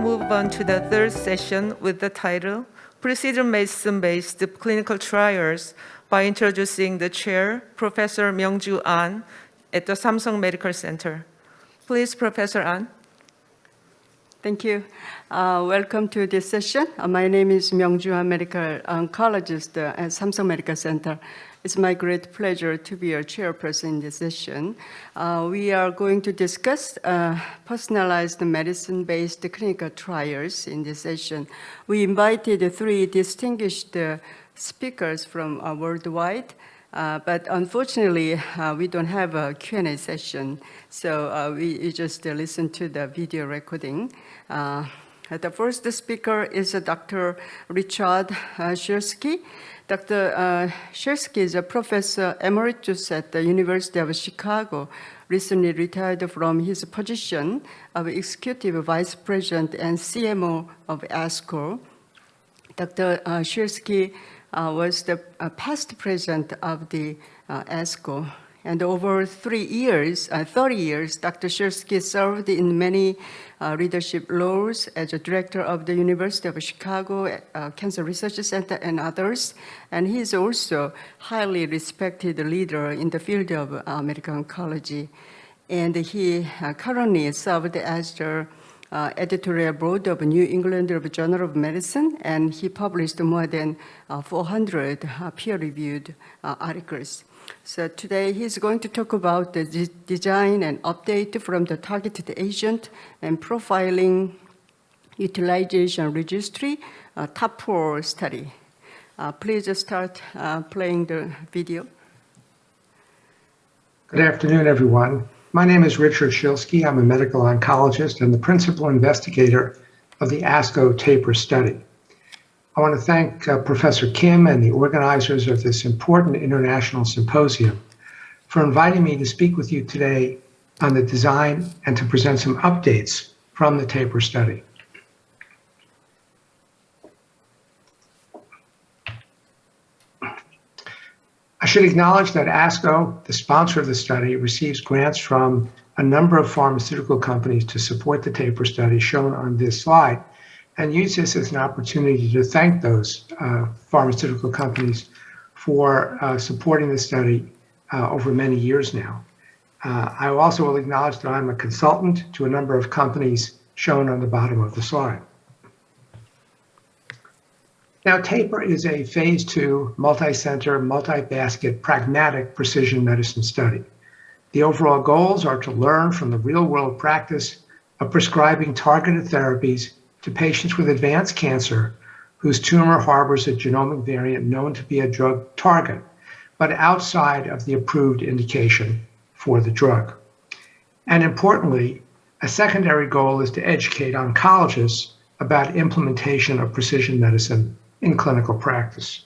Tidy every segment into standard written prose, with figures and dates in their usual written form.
move on to the third session with the title, Precision Medicine-Based Clinical Trials, by introducing the chair, Professor Myung-Ju An, at the Samsung Medical Center. Please, Professor An. Thank you. Welcome to this session. My name is Myung-Ju An, medical oncologist at Samsung Medical Center. It's my great pleasure to be a chairperson in this session. We are going to discuss personalized medicine-based clinical trials in this session. We invited 3 distinguished speakers from worldwide, but unfortunately, we don't have a Q&A session, so we just listen to the video recording. The first speaker is Dr. Richard Session3. Dr. Session3 is a professor emeritus at the University of Chicago, recently retired from his position of executive vice president and CMO of ASCO. Dr. Session3 was the past president of the ASCO. And over 30 years, Dr. Session3 served in many leadership roles as a director of the University of Chicago Cancer Research Center and others. And he is also highly respected leader in the field of medical oncology. And he currently served as the editorial board of New England Journal of Medicine, and he published more than 400 peer-reviewed articles. So today he's going to talk about the design and update from the targeted agent and profiling utilization registry TAPUR study. Please start playing the video. Good afternoon, everyone. My name is Richard Session3. I'm a medical oncologist and the principal investigator of the ASCO TAPUR study. I want to thank Professor Kim and the organizers of this important international symposium for inviting me to speak with you today on the design and to present some updates from the TAPUR study. I should acknowledge that ASCO, the sponsor of the study, receives grants from a number of pharmaceutical companies to support the TAPUR study shown on this slide, and use this as an opportunity to thank those pharmaceutical companies for supporting the study over many years now. I also will acknowledge that I'm a consultant to a number of companies shown on the bottom of the slide. Now, TAPUR is a phase 2, multi-center, multi-basket, pragmatic precision medicine study. The overall goals are to learn from the real-world practice of prescribing targeted therapies to patients with advanced cancer whose tumor harbors a genomic variant known to be a drug target, but outside of the approved indication for the drug. And importantly, a secondary goal is to educate oncologists about implementation of precision medicine in clinical practice.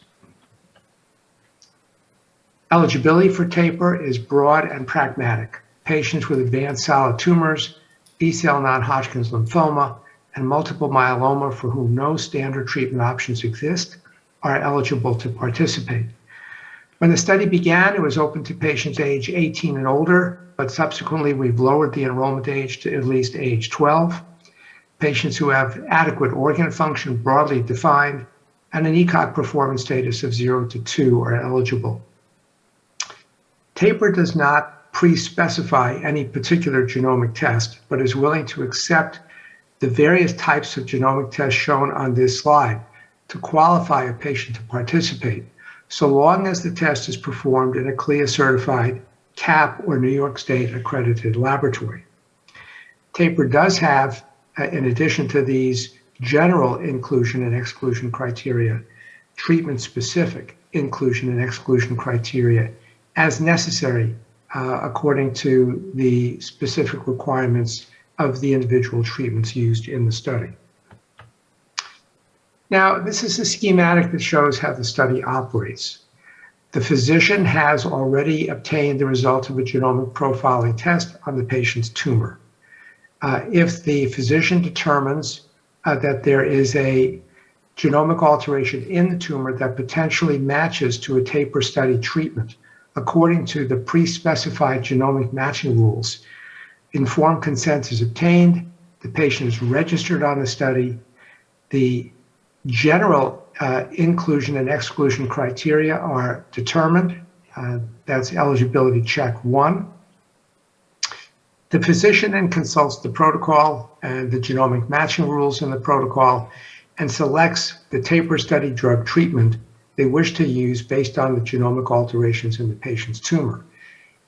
Eligibility for TAPUR is broad and pragmatic. Patients with advanced solid tumors, B-cell non-Hodgkin's lymphoma, and multiple myeloma for whom no standard treatment options exist are eligible to participate. When the study began, it was open to patients age 18 and older, but subsequently we've lowered the enrollment age to at least age 12. Patients who have adequate organ function broadly defined and an ECOG performance status of 0 to 2 are eligible. TAPUR does not pre-specify any particular genomic test, but is willing to accept the various types of genomic tests shown on this slide to qualify a patient to participate, so long as the test is performed in a CLIA-certified CAP or New York State accredited laboratory. TAPUR does have, in addition to these general inclusion and exclusion criteria, treatment-specific inclusion and exclusion criteria as necessary according to the specific requirements of the individual treatments used in the study. Now, this is a schematic that shows how the study operates. The physician has already obtained the result of a genomic profiling test on the patient's tumor. If the physician determines that there is a genomic alteration in the tumor that potentially matches to a TAPUR study treatment, according to the pre-specified genomic matching rules, informed consent is obtained, The patient is registered on the study. The general inclusion and exclusion criteria are determined. That's eligibility check 1. The physician then consults the protocol and the genomic matching rules in the protocol and selects the TAPUR study drug treatment they wish to use based on the genomic alterations in the patient's tumor.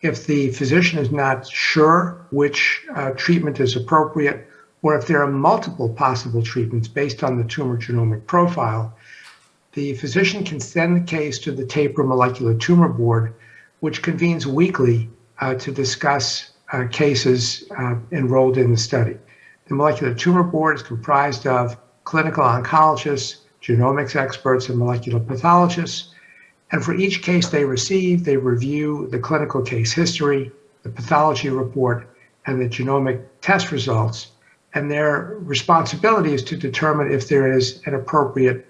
If the physician is not sure which treatment is appropriate, or if there are multiple possible treatments based on the tumor genomic profile, the physician can send the case to the TAPUR Molecular Tumor Board, which convenes weekly to discuss cases enrolled in the study. The Molecular Tumor Board is comprised of clinical oncologists, genomics experts, and molecular pathologists. And for each case they receive, they review the clinical case history, the pathology report, and the genomic test results. And their responsibility is to determine if there is an appropriate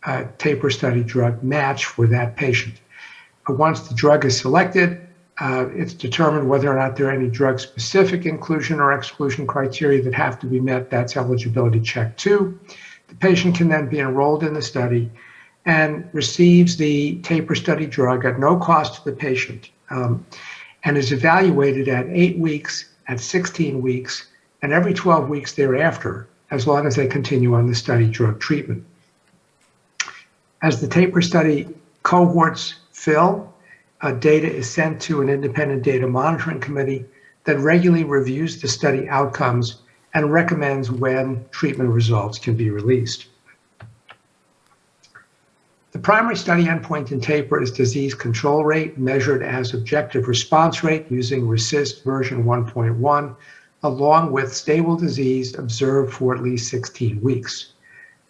TAPUR study drug match for that patient. Once the drug is selected, it's determined whether or not there are any drug-specific inclusion or exclusion criteria that have to be met. That's eligibility check 2. The patient can then be enrolled in the study and receives the TAPUR study drug at no cost to the patient, and is evaluated at 8 weeks, at 16 weeks, and every 12 weeks thereafter, as long as they continue on the study drug treatment. As the TAPUR study cohorts fill, data is sent to an independent data monitoring committee that regularly reviews the study outcomes and recommends when treatment results can be released. The primary study endpoint in TAPUR is disease control rate, measured as objective response rate using RECIST version 1.1, along with stable disease observed for at least 16 weeks.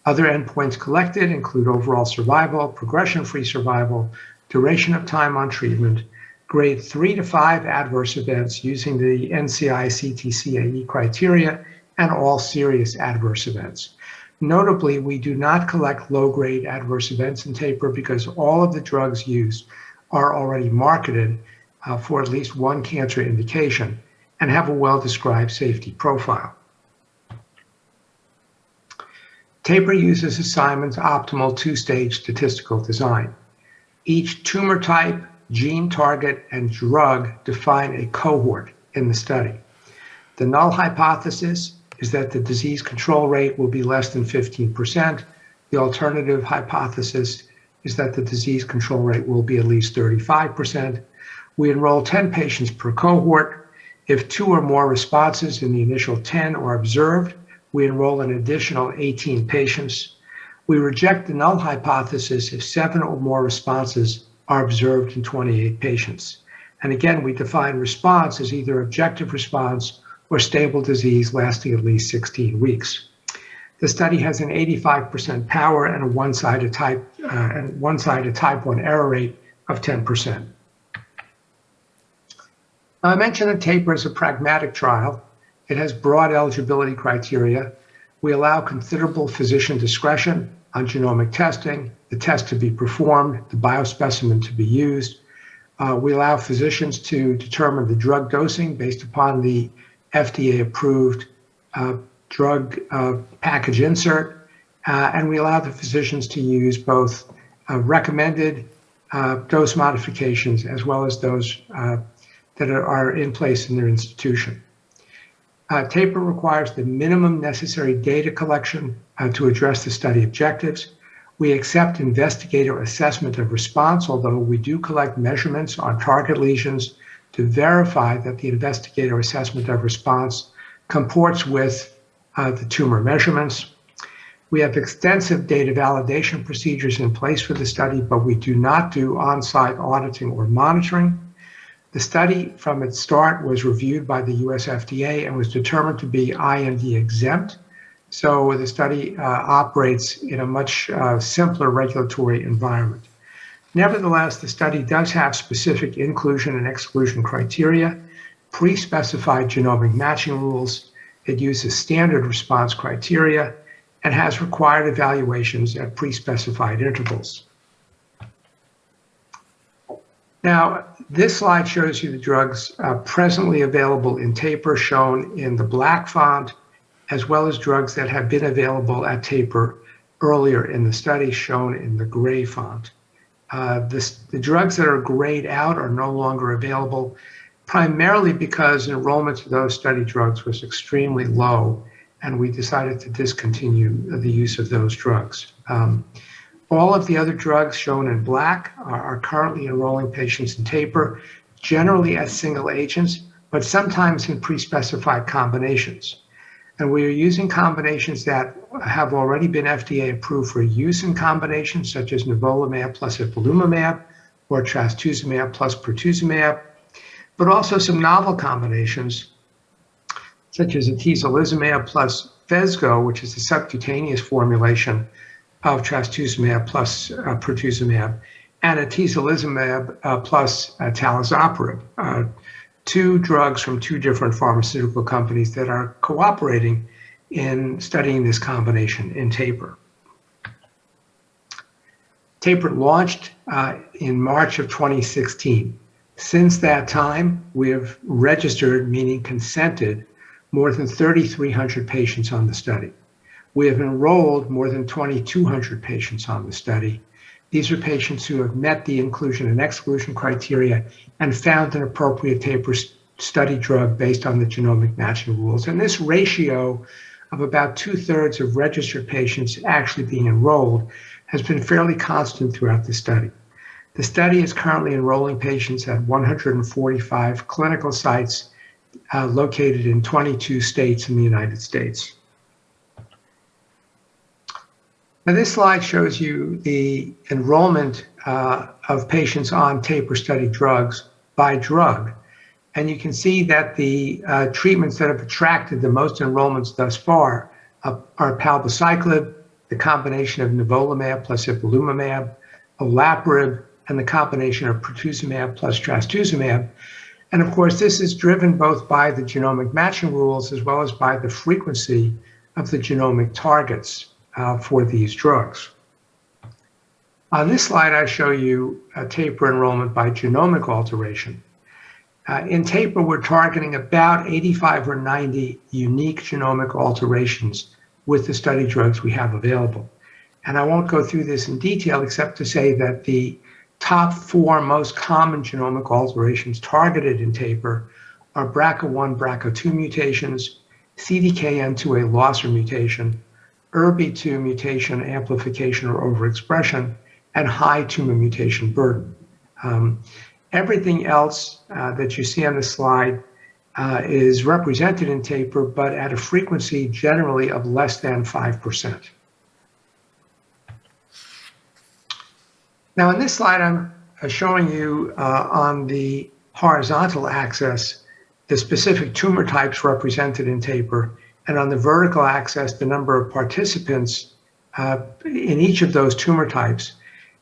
Other endpoints collected include overall survival, progression-free survival, duration of time on treatment, grade 3 to 5 adverse events using the NCI-CTCAE criteria, and all serious adverse events. Notably, we do not collect low-grade adverse events in TAPUR because all of the drugs used are already marketed for at least one cancer indication and have a well-described safety profile. TAPUR uses Simon's optimal two-stage statistical design. Each tumor type, gene target, and drug define a cohort in the study. The null hypothesis is that the disease control rate will be less than 15%. The alternative hypothesis is that the disease control rate will be at least 35%. We enroll 10 patients per cohort. If 2 or more responses in the initial 10 are observed, we enroll an additional 18 patients. We reject the null hypothesis if 7 or more responses are observed in 28 patients. And again, we define response as either objective response or stable disease lasting at least 16 weeks. The study has an 85% power and a one-sided type 1 error rate of 10%. I mentioned that TAPUR is a pragmatic trial. It has broad eligibility criteria. We allow considerable physician discretion on genomic testing, the test to be performed, the biospecimen to be used. We allow physicians to determine the drug dosing based upon the FDA-approved drug package insert, and we allow the physicians to use both recommended dose modifications as well as those that are in place in their institution. TAPUR requires the minimum necessary data collection to address the study objectives. We accept investigator assessment of response, although we do collect measurements on target lesions to verify that the investigator assessment of response comports with the tumor measurements. We have extensive data validation procedures in place for the study, but we do not do on-site auditing or monitoring. The study from its start was reviewed by the US FDA and was determined to be IND exempt. So the study operates in a much simpler regulatory environment. Nevertheless, the study does have specific inclusion and exclusion criteria, pre-specified genomic matching rules. It uses standard response criteria and has required evaluations at pre-specified intervals. Now, this slide shows you the drugs presently available in TAPUR, shown in the black font, as well as drugs that have been available at TAPUR earlier in the study, shown in the gray font. The drugs that are grayed out are no longer available, primarily because enrollment to those study drugs was extremely low, and we decided to discontinue the use of those drugs. All of the other drugs shown in black are currently enrolling patients in TAPUR, generally as single agents, but sometimes in pre-specified combinations. And we are using combinations that have already been FDA approved for use in combinations, such as nivolumab plus ipilimumab or trastuzumab plus pertuzumab, but also some novel combinations, such as atezolizumab plus Phesgo, which is the subcutaneous formulation of trastuzumab plus pertuzumab, and atezolizumab plus talazoparib, two drugs from two different pharmaceutical companies that are cooperating in studying this combination in TAPUR. TAPUR launched in March of 2016. Since that time, we have registered, meaning consented, more than 3,300 patients on the study. We have enrolled more than 2,200 patients on the study. These are patients who have met the inclusion and exclusion criteria and found an appropriate TAPUR study drug based on the genomic matching rules. And this ratio of about 2/3 of registered patients actually being enrolled has been fairly constant throughout the study. The study is currently enrolling patients at 145 clinical sites located in 22 states in the United States. Now, this slide shows you the enrollment of patients on TAPUR study drugs by drug. And you can see that the treatments that have attracted the most enrollments thus far are palbociclib, the combination of nivolumab plus ipilimumab, olaparib, and the combination of pertuzumab plus trastuzumab. And of course, this is driven both by the genomic matching rules as well as by the frequency of the genomic targets for these drugs. On this slide, I show you TAPUR enrollment by genomic alteration. In TAPUR, we're targeting about 85 or 90 unique genomic alterations with the study drugs we have available. And I won't go through this in detail except to say that the top 4 most common genomic alterations targeted in TAPUR are BRCA1, BRCA2 mutations, CDKN2A loss or mutation, ERBB2 mutation, amplification, or overexpression, and high tumor mutation burden. Everything else that you see on the slide is represented in TAPUR, but at a frequency generally of less than 5%. Now, in this slide, I'm showing you on the horizontal axis the specific tumor types represented in TAPUR, and on the vertical axis, the number of participants in each of those tumor types.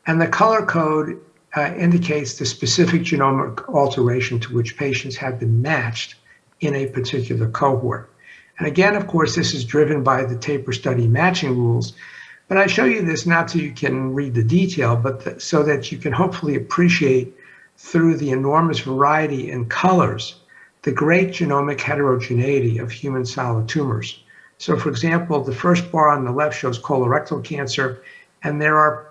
And the color code indicates the specific genomic alteration to which patients have been matched in a particular cohort. And again, of course, this is driven by the TAPUR study matching rules. But I show you this not so you can read the detail, but so that you can hopefully appreciate through the enormous variety in colors the great genomic heterogeneity of human solid tumors. So for example, the first bar on the left shows colorectal cancer, and there are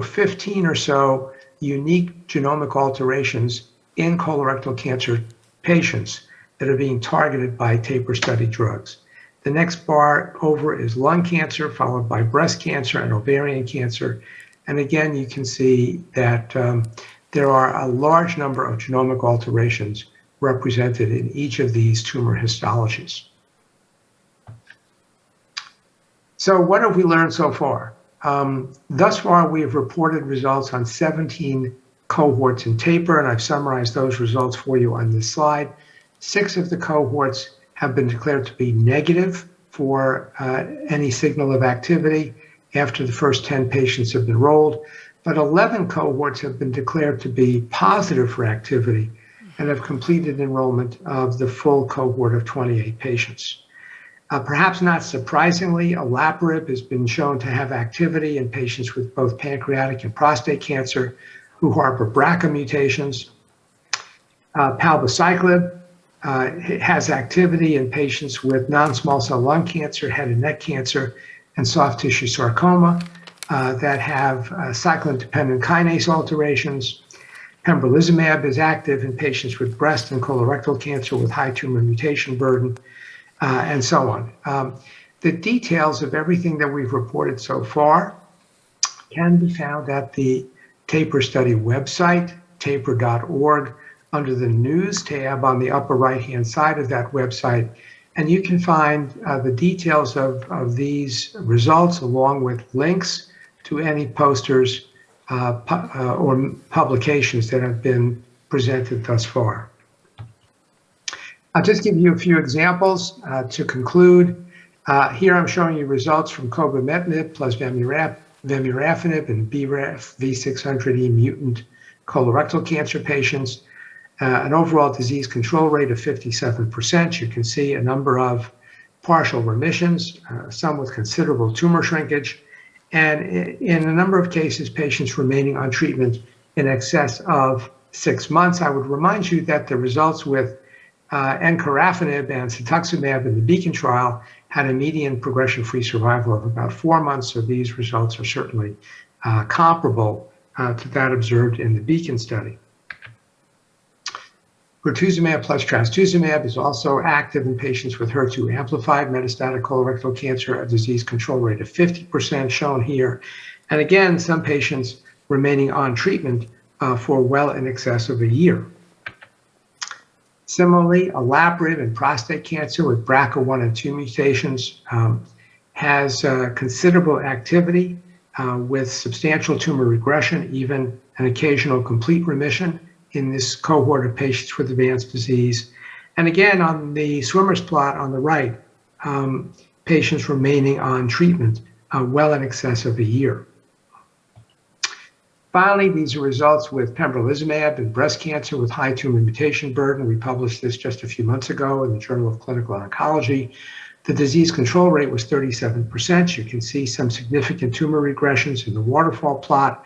15 or so unique genomic alterations in colorectal cancer patients that are being targeted by TAPUR study drugs. The next bar over is lung cancer, followed by breast cancer and ovarian cancer. And again, you can see that there are a large number of genomic alterations represented in each of these tumor histologies. So what have we learned so far? Thus far, we have reported results on 17 cohorts in TAPUR, and I've summarized those results for you on this slide. 6 of the cohorts have been declared to be negative for any signal of activity after the first 10 patients have been enrolled, but 11 cohorts have been declared to be positive for activity and have completed enrollment of the full cohort of 28 patients. Perhaps not surprisingly, olaparib has been shown to have activity in patients with both pancreatic and prostate cancer who harbor BRCA mutations. Palbociclib It has activity in patients with non-small cell lung cancer, head and neck cancer, and soft tissue sarcoma that have cyclin-dependent kinase alterations. Pembrolizumab is active in patients with breast and colorectal cancer with high tumor mutation burden, and so on. The details of everything that we've reported so far can be found at the TAPUR study website, tapur.org, under the News tab on the upper right-hand side of that website. And you can find the details of these results along with links to any posters or publications that have been presented thus far. I'll just give you a few examples to conclude. Here I'm showing you results from cobimetinib plus vemurafenib in BRAF V600E mutant colorectal cancer patients. An overall disease control rate of 57%. You can see a number of partial remissions, some with considerable tumor shrinkage, and in a number of cases, patients remaining on treatment in excess of 6 months. I would remind you that the results with encorafenib and cetuximab in the BEACON trial had a median progression-free survival of about 4 months, so these results are certainly comparable to that observed in the BEACON study. Pertuzumab plus trastuzumab is also active in patients with HER2-amplified metastatic colorectal cancer, a disease control rate of 50% shown here. And again, some patients remaining on treatment for well in excess of a year. Similarly, olaparib in prostate cancer with BRCA1 and 2 mutations has considerable activity with substantial tumor regression, even an occasional complete remission in this cohort of patients with advanced disease. And again, on the swimmer's plot on the right, patients remaining on treatment well in excess of a year. Finally, these are results with pembrolizumab in breast cancer with high tumor mutation burden. We published this just a few months ago in the Journal of Clinical Oncology. The disease control rate was 37%. You can see some significant tumor regressions in the waterfall plot.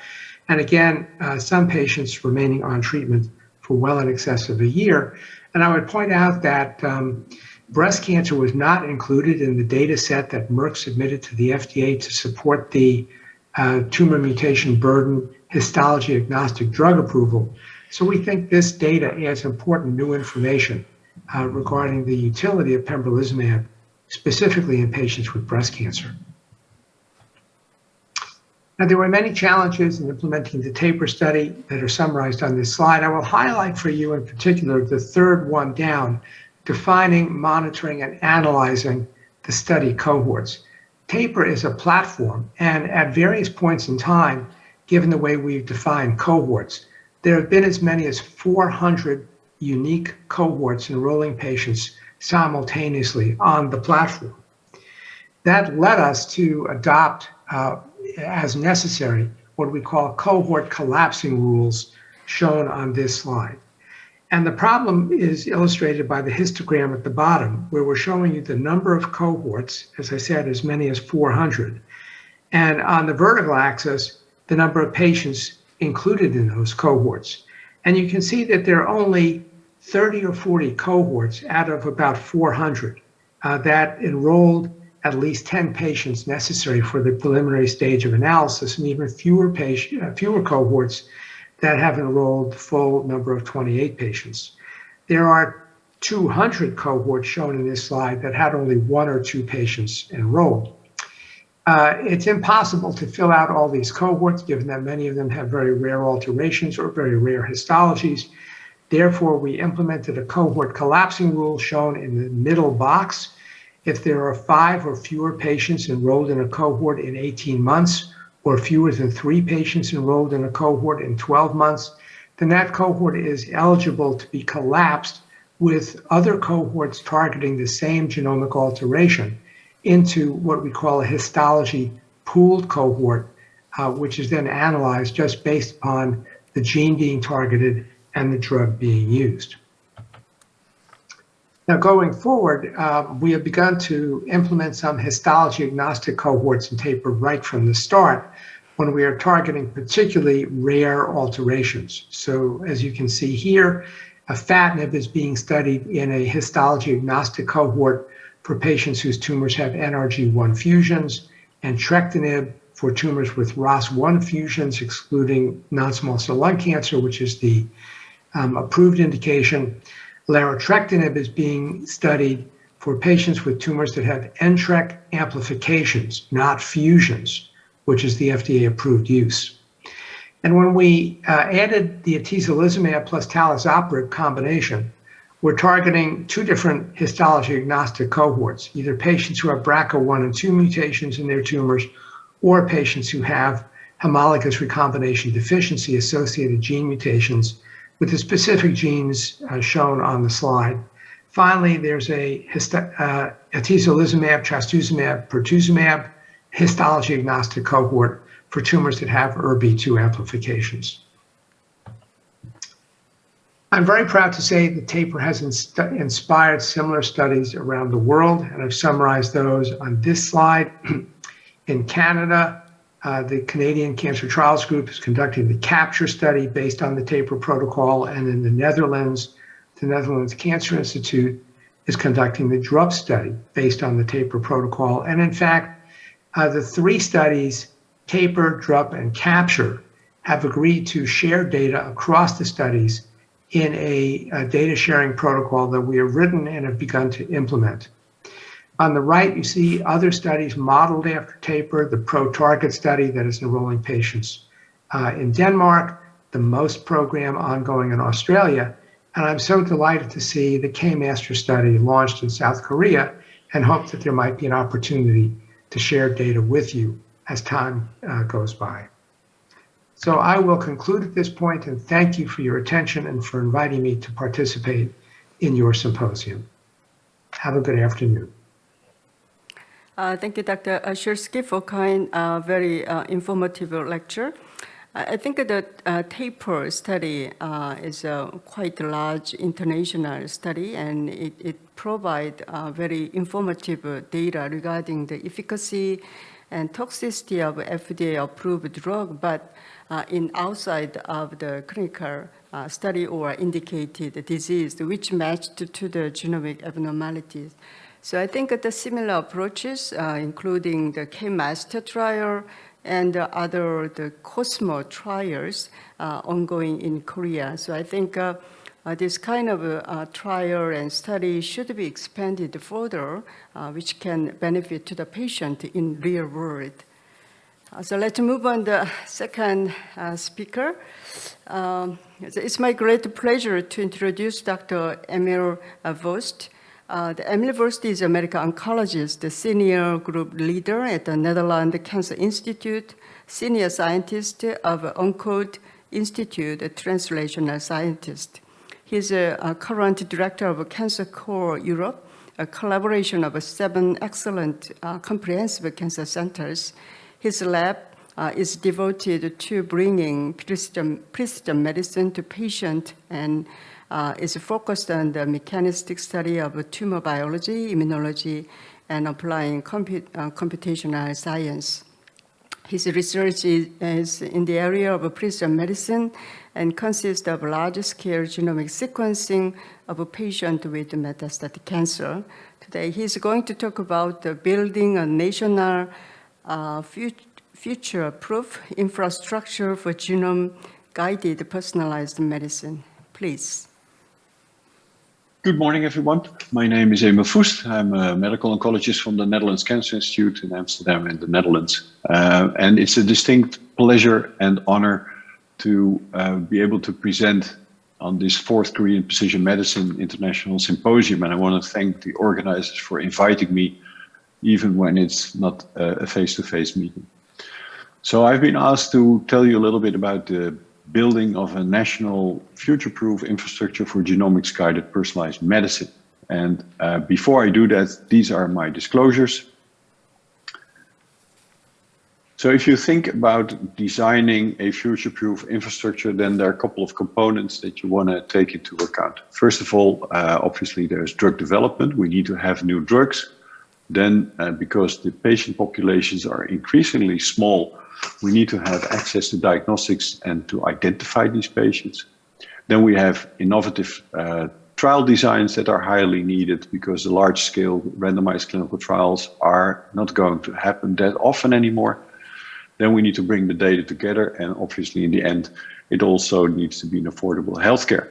And again, some patients remaining on treatment for well in excess of a year. And I would point out that breast cancer was not included in the data set that Merck submitted to the FDA to support the tumor mutation burden histology agnostic drug approval. So we think this data adds important new information regarding the utility of pembrolizumab, specifically in patients with breast cancer. Now, there were many challenges in implementing the TAPUR study that are summarized on this slide. I will highlight for you in particular the third one down, defining, monitoring, and analyzing the study cohorts. TAPUR is a platform, and at various points in time, given the way we've defined cohorts, there have been as many as 400 unique cohorts enrolling patients simultaneously on the platform. That led us to adopt as necessary what we call cohort collapsing rules shown on this slide. And the problem is illustrated by the histogram at the bottom, where we're showing you the number of cohorts, as I said, as many as 400. And on the vertical axis, the number of patients included in those cohorts. And you can see that there are only 30 or 40 cohorts out of about 400 that enrolled at least 10 patients necessary for the preliminary stage of analysis, and even fewer cohorts that have enrolled the full number of 28 patients. There are 200 cohorts shown in this slide that had only 1 or 2 patients enrolled. It's impossible to fill out all these cohorts, given that many of them have very rare alterations or very rare histologies. Therefore, we implemented a cohort collapsing rule shown in the middle box. If there are 5 or fewer patients enrolled in a cohort in 18 months, or fewer than 3 patients enrolled in a cohort in 12 months, then that cohort is eligible to be collapsed with other cohorts targeting the same genomic alteration into what we call a histology pooled cohort, which is then analyzed just based upon the gene being targeted and the drug being used. Now, going forward, we have begun to implement some histology agnostic cohorts in TAPUR right from the start when we are targeting particularly rare alterations. So as you can see here, Afatinib is being studied in a histology-agnostic cohort for patients whose tumors have NRG1 fusions, and entrectinib for tumors with ROS1 fusions, excluding non-small cell lung cancer, which is the approved indication. Larotrectinib is being studied for patients with tumors that have NTRK amplifications, not fusions, which is the FDA-approved use. And when we added the atezolizumab plus talazoparib combination, we're targeting two different histology-agnostic cohorts, either patients who have BRCA1 and 2 mutations in their tumors, or patients who have homologous recombination deficiency-associated gene mutations with the specific genes shown on the slide. Finally, there's a atezolizumab, trastuzumab, pertuzumab histology-agnostic cohort for tumors that have ERBB2 amplifications. I'm very proud to say that TAPUR has inspired similar studies around the world, and I've summarized those on this slide. In Canada, the Canadian Cancer Trials Group is conducting the CAPTURE study based on the TAPUR protocol, and in the Netherlands Cancer Institute is conducting the DRUP study based on the TAPUR protocol. And in fact, the three studies, TAPUR, DRUP, and CAPTURE, have agreed to share data across the studies in a data sharing protocol that we have written and have begun to implement. On the right, you see other studies modeled after TAPUR, the ProTarget study that is enrolling patients in Denmark, the MOST program ongoing in Australia, and I'm so delighted to see the K-Master study launched in South Korea, and hope that there might be an opportunity to share data with you as time goes by. So I will conclude at this point, and thank you for your attention and for inviting me to participate in your symposium. Have a good afternoon. Thank you, Dr. Shursky, for very informative lecture. I think the TAPUR study is a quite large international study, and it provides very informative data regarding the efficacy and toxicity of FDA-approved drug, but in outside of the clinical study or indicated disease, which matched to the genomic abnormalities. So I think the similar approaches, including the K-Master trial and the COSMO trials ongoing in Korea. So I think this kind of trial and study should be expanded further, which can benefit to the patient in real world. So let's move on to the second speaker. It's my great pleasure to introduce Dr. Emil Vost. Emil Vost is a medical oncologist, the senior group leader at the Netherlands Cancer Institute, senior scientist of ONCODE Institute, a translational scientist. He's a current director of Cancer Core Europe, a collaboration of 7 excellent comprehensive cancer centers. His lab is devoted to bringing precision medicine to patients and is focused on the mechanistic study of tumor biology, immunology, and applying computational science. His research is in the area of precision medicine and consists of large-scale genomic sequencing of a patient with metastatic cancer. Today, he's going to talk about building a national future-proof infrastructure for genome-guided personalized medicine. Please. Good morning, everyone. My name is Emil Voest. I'm a medical oncologist from the Netherlands Cancer Institute in Amsterdam in the Netherlands. And it's a distinct pleasure and honor to be able to present on this 4th Korean Precision Medicine International Symposium. And I want to thank the organizers for inviting me, even when it's not a face-to-face meeting. So I've been asked to tell you a little bit about the building of a national future-proof infrastructure for genomics-guided personalized medicine. And before I do that, these are my disclosures. So if you think about designing a future-proof infrastructure, then there are a couple of components that you want to take into account. First of all, obviously there's drug development. We need to have new drugs. Then, because the patient populations are increasingly small, we need to have access to diagnostics and to identify these patients. Then we have innovative trial designs that are highly needed because the large-scale randomized clinical trials are not going to happen that often anymore. Then we need to bring the data together, and obviously in the end, it also needs to be an affordable healthcare.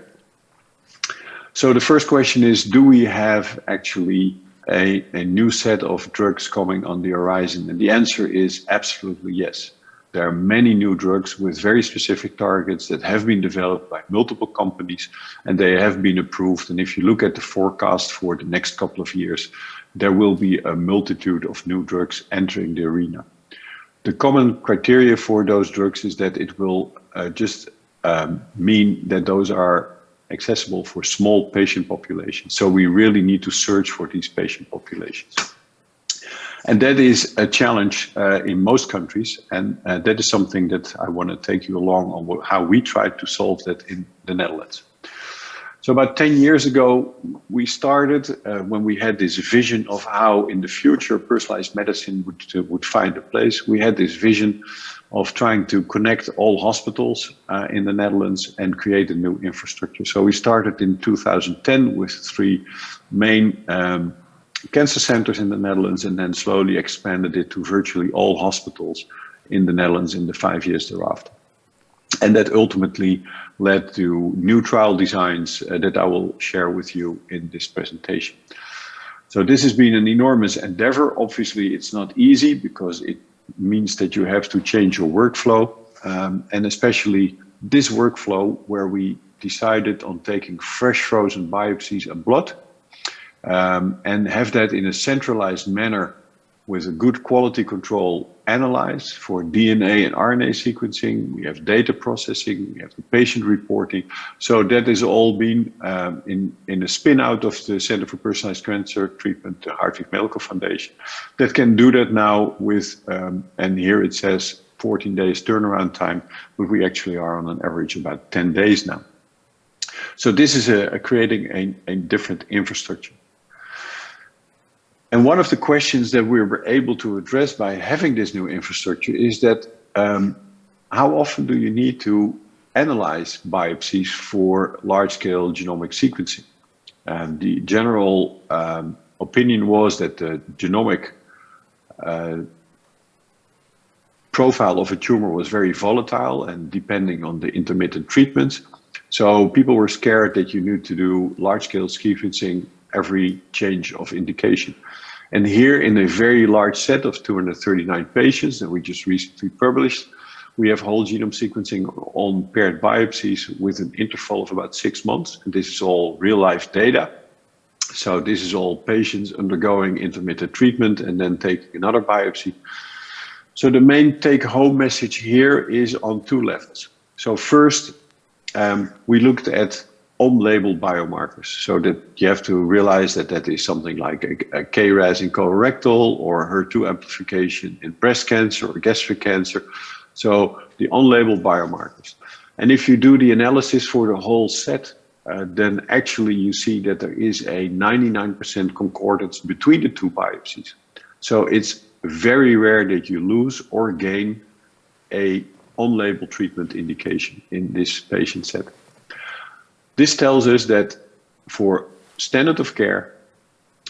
So the first question is, do we have actually a new set of drugs coming on the horizon? And the answer is absolutely yes. There are many new drugs with very specific targets that have been developed by multiple companies, and they have been approved. And if you look at the forecast for the next couple of years, there will be a multitude of new drugs entering the arena. The common criteria for those drugs is that it will mean that those are accessible for small patient populations. So we really need to search for these patient populations. And that is a challenge in most countries, and that is something that I want to take you along on how we tried to solve that in the Netherlands. So about 10 years ago, we started when we had this vision of how in the future personalized medicine would find a place. We had this vision of trying to connect all hospitals in the Netherlands and create a new infrastructure. So we started in 2010 with 3 main cancer centers in the Netherlands, and then slowly expanded it to virtually all hospitals in the Netherlands in the 5 years thereafter. And that ultimately led to new trial designs that I will share with you in this presentation. So this has been an enormous endeavor. Obviously, it's not easy because it means that you have to change your workflow, and especially this workflow where we decided on taking fresh frozen biopsies and blood and have that in a centralized manner with a good quality control analyzed for DNA and RNA sequencing. We have data processing, we have the patient reporting. So that has all been in a spin out of the Center for Personalized Cancer Treatment, the Hartwig Medical Foundation, that can do that now with, and here it says 14 days turnaround time, but we actually are on an average about 10 days now. So this is creating a different infrastructure. And one of the questions that we were able to address by having this new infrastructure is that how often do you need to analyze biopsies for large-scale genomic sequencing? And the general opinion was that the genomic profile of a tumor was very volatile and depending on the intermittent treatments. So people were scared that you need to do large-scale sequencing every change of indication. And here in a very large set of 239 patients that we just recently published, we have whole genome sequencing on paired biopsies with an interval of about 6 months. And this is all real life data. So this is all patients undergoing intermittent treatment and then taking another biopsy. So the main take home message here is on 2 levels. So first, we looked at on-label biomarkers, so that you have to realize that that is something like a KRAS in colorectal or HER2 amplification in breast cancer or gastric cancer. So the on-label biomarkers. And if you do the analysis for the whole set, then actually you see that there is a 99% concordance between the 2 biopsies. So it's very rare that you lose or gain a on-label treatment indication in this patient set. This tells us that for standard of care,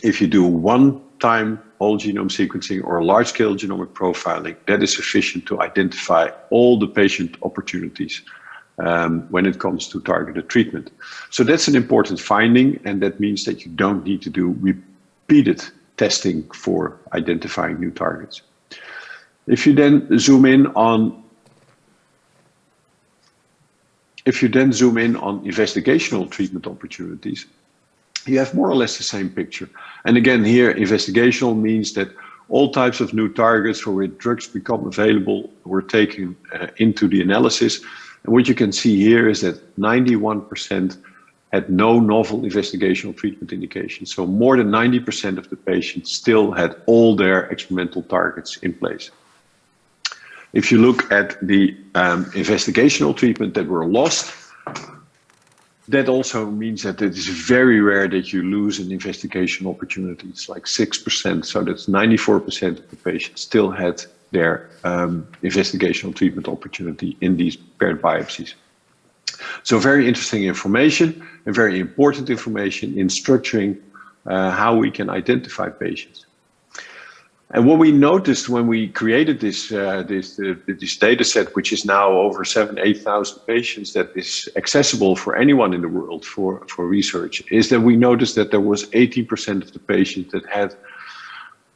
if you do one-time whole genome sequencing or large-scale genomic profiling, that is sufficient to identify all the patient opportunities when it comes to targeted treatment. So that's an important finding, and that means that you don't need to do repeated testing for identifying new targets. If you then zoom in on investigational treatment opportunities, you have more or less the same picture. And again, here, investigational means that all types of new targets for which drugs become available were taken into the analysis. And what you can see here is that 91% had no novel investigational treatment indications. So more than 90% of the patients still had all their experimental targets in place. If you look at the investigational treatment that were lost, that also means that it is very rare that you lose an investigation opportunity. It's like 6%, so that's 94% of the patients still had their investigational treatment opportunity in these paired biopsies. So very interesting information and very important information in structuring how we can identify patients. And what we noticed when we created this data set, which is now over 8,000 patients that is accessible for anyone in the world for research, is that we noticed that there was 18% of the patients that had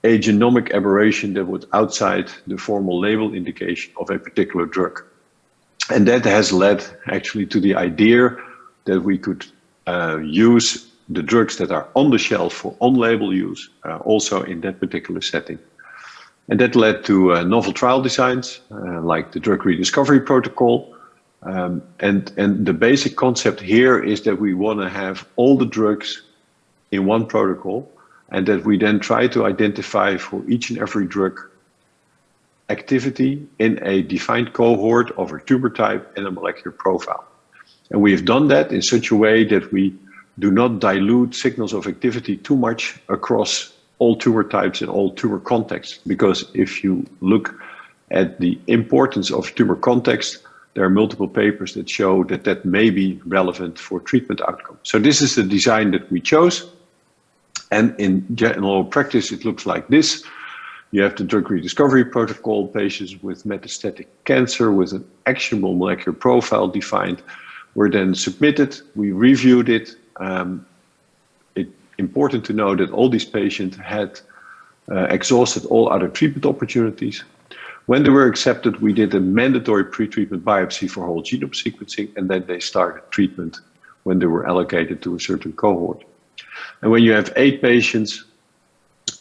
a genomic aberration that was outside the formal label indication of a particular drug. And that has led actually to the idea that we could use the drugs that are on the shelf for on-label use also in that particular setting. And that led to novel trial designs like the drug rediscovery protocol. And the basic concept here is that we want to have all the drugs in one protocol, and that we then try to identify for each and every drug activity in a defined cohort of a tumor type and a molecular profile. And we have done that in such a way that we do not dilute signals of activity too much across all tumor types and all tumor contexts. Because if you look at the importance of tumor context, there are multiple papers that show that that may be relevant for treatment outcome. So this is the design that we chose. And in general practice, it looks like this. You have the drug rediscovery protocol, patients with metastatic cancer with an actionable molecular profile defined were then submitted. We reviewed it. It's important to know that all these patients had exhausted all other treatment opportunities. When they were accepted, we did a mandatory pre-treatment biopsy for whole genome sequencing, and then they started treatment when they were allocated to a certain cohort. And when you have 8 patients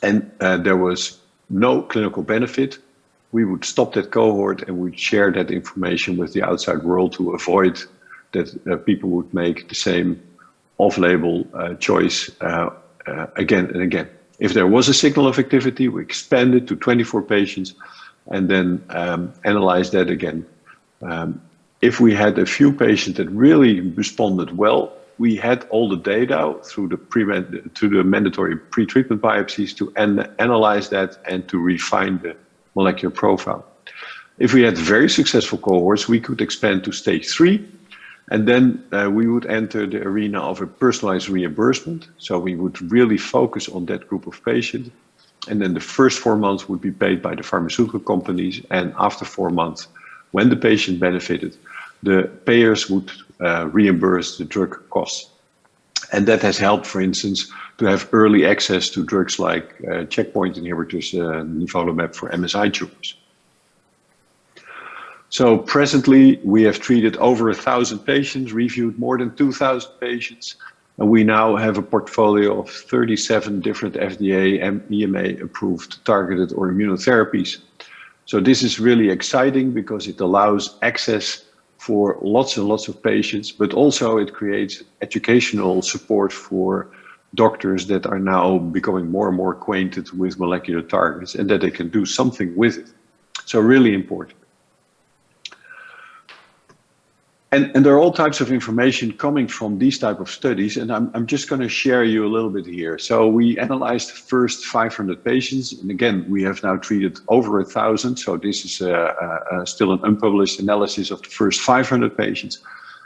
and there was no clinical benefit, we would stop that cohort and we'd share that information with the outside world to avoid that people would make the same off-label choice again and again. If there was a signal of activity, we expanded to 24 patients and then analyze that again. If we had a few patients that really responded well, we had all the data through the mandatory pre-treatment biopsies to analyze that and to refine the molecular profile. If we had very successful cohorts, we could expand to stage 3, and then we would enter the arena of a personalized reimbursement. So we would really focus on that group of patients. And then the first 4 months would be paid by the pharmaceutical companies. And after 4 months, when the patient benefited, the payers would reimburse the drug costs. And that has helped, for instance, to have early access to drugs like checkpoint inhibitors, nivolumab for MSI tumors. So presently, we have treated over 1,000 patients, reviewed more than 2,000 patients, and we now have a portfolio of 37 different FDA and EMA approved targeted or immunotherapies. So this is really exciting because it allows access for lots and lots of patients, but also it creates educational support for doctors that are now becoming more and more acquainted with molecular targets and that they can do something with it. So really important. And there are all types of information coming from these type of studies, and I'm just going to share you a little bit here. So we analyzed the first 500 patients, and again, we have now treated over 1,000. So this is still an unpublished analysis of the first 500 patients.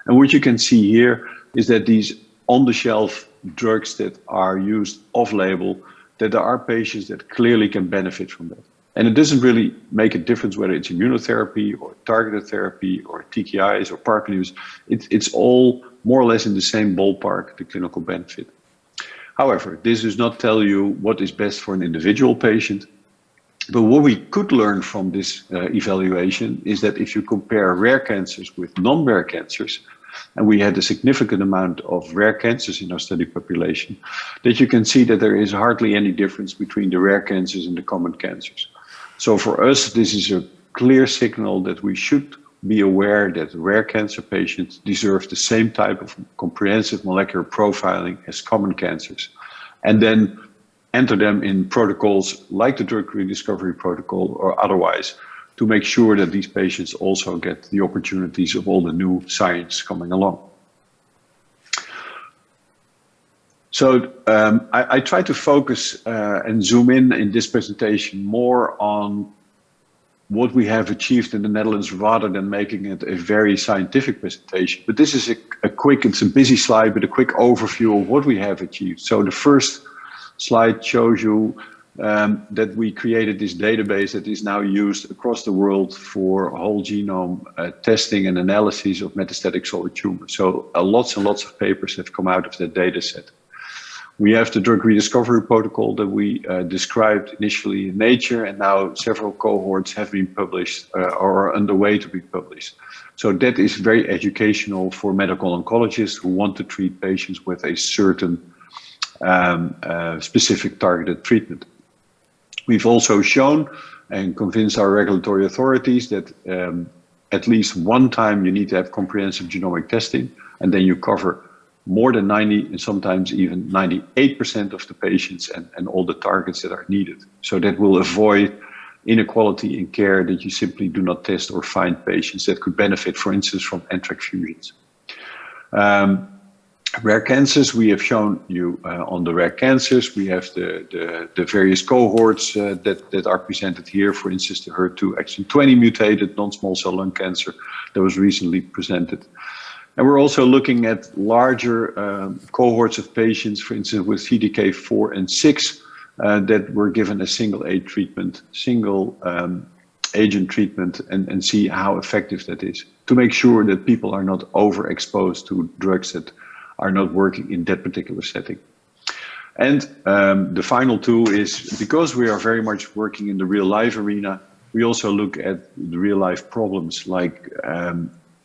And what you can see here is that these on-the-shelf drugs that are used off-label, that there are patients that clearly can benefit from that. And it doesn't really make a difference whether it's immunotherapy or targeted therapy or TKIs or PARP inhibitors. It's all more or less in the same ballpark, the clinical benefit. However, this does not tell you what is best for an individual patient. But what we could learn from this evaluation is that if you compare rare cancers with non-rare cancers, and we had a significant amount of rare cancers in our study population, that you can see that there is hardly any difference between the rare cancers and the common cancers. So for us, this is a clear signal that we should be aware that rare cancer patients deserve the same type of comprehensive molecular profiling as common cancers, and then enter them in protocols like the drug rediscovery protocol or otherwise to make sure that these patients also get the opportunities of all the new science coming along. So I try to focus and zoom in this presentation more on what we have achieved in the Netherlands rather than making it a very scientific presentation. But this is it's a busy slide, but a quick overview of what we have achieved. So the first slide shows you that we created this database that is now used across the world for whole genome testing and analysis of metastatic solid tumors. So lots and lots of papers have come out of that data set. We have the drug rediscovery protocol that we described initially in Nature, and now several cohorts have been published or are underway to be published. So that is very educational for medical oncologists who want to treat patients with a certain specific targeted treatment. We've also shown and convinced our regulatory authorities that at least one time you need to have comprehensive genomic testing, and then you cover more than 90 and sometimes even 98% of the patients and all the targets that are needed. So that will avoid inequality in care, that you simply do not test or find patients that could benefit, for instance, from NTRK fusions. Rare cancers, we have shown you on the rare cancers, we have the various cohorts that are presented here. For instance, the HER2 exon 20 mutated non-small cell lung cancer that was recently presented. And we're also looking at larger cohorts of patients, for instance, with CDK4 and 6 that were given a single agent treatment and see how effective that is, to make sure that people are not overexposed to drugs that are not working in that particular setting. And the final tool is, because we are very much working in the real life arena, we also look at the real life problems like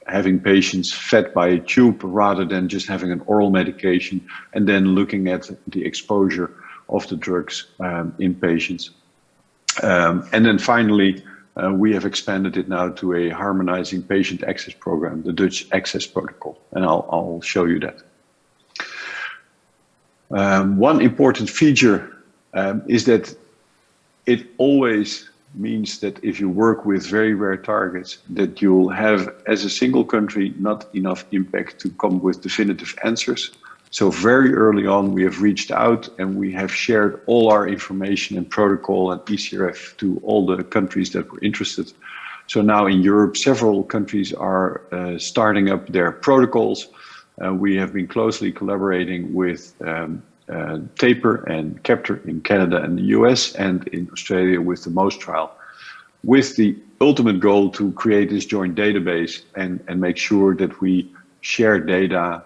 having patients fed by a tube rather than just having an oral medication, and then looking at the exposure of the drugs in patients. And then finally, we have expanded it now to a harmonizing patient access program, the Dutch Access Protocol, and I'll show you that. One important feature is that it always means that if you work with very rare targets, that you'll have, as a single country, not enough impact to come with definitive answers. So very early on, we have reached out and we have shared all our information and protocol and ECRF to all the countries that were interested. So now in Europe, several countries are starting up their protocols. We have been closely collaborating with TAPUR and CAPTUR in Canada and the US, and in Australia with the MOST trial, with the ultimate goal to create this joint database and make sure that we share data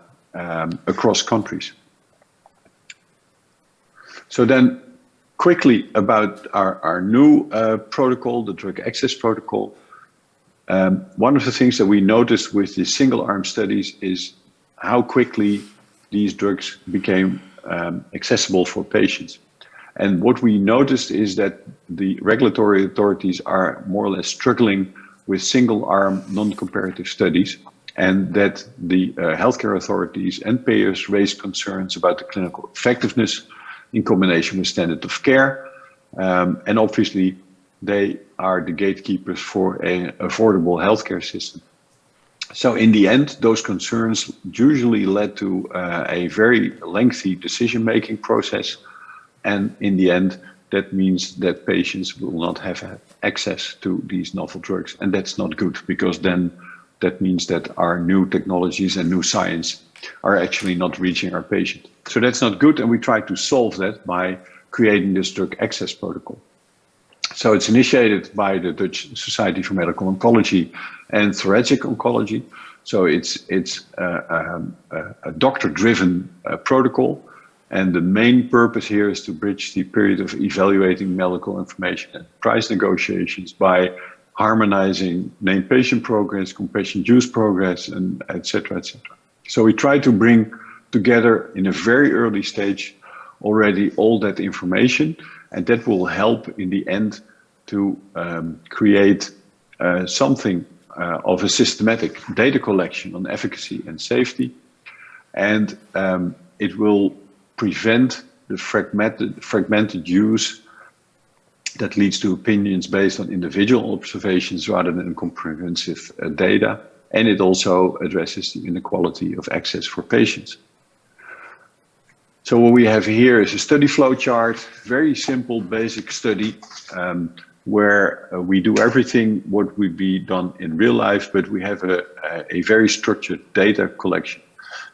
across countries. So then quickly about our new protocol, the Drug Access Protocol. One of the things that we noticed with the single arm studies is how quickly these drugs became accessible for patients. And what we noticed is that the regulatory authorities are more or less struggling with single arm non-comparative studies, and that the healthcare authorities and payers raise concerns about the clinical effectiveness in combination with standard of care. And obviously they are the gatekeepers for an affordable healthcare system. So in the end, those concerns usually led to a very lengthy decision-making process. And in the end, that means that patients will not have access to these novel drugs. And that's not good, because then that means that our new technologies and new science are actually not reaching our patient. So that's not good. And we try to solve that by creating this Drug Access Protocol. So it's initiated by the Dutch Society for Medical Oncology and Thoracic Oncology. So it's a doctor-driven protocol. And the main purpose here is to bridge the period of evaluating medical information and price negotiations by harmonizing named patient progress, compassionate use progress, and et cetera, et cetera. So we try to bring together in a very early stage already all that information, and that will help in the end to create something of a systematic data collection on efficacy and safety. And it will prevent the fragmented use that leads to opinions based on individual observations rather than comprehensive data. And it also addresses the inequality of access for patients. So what we have here is a study flow chart, very simple, basic study. where we do everything what would be done in real life, but we have a very structured data collection.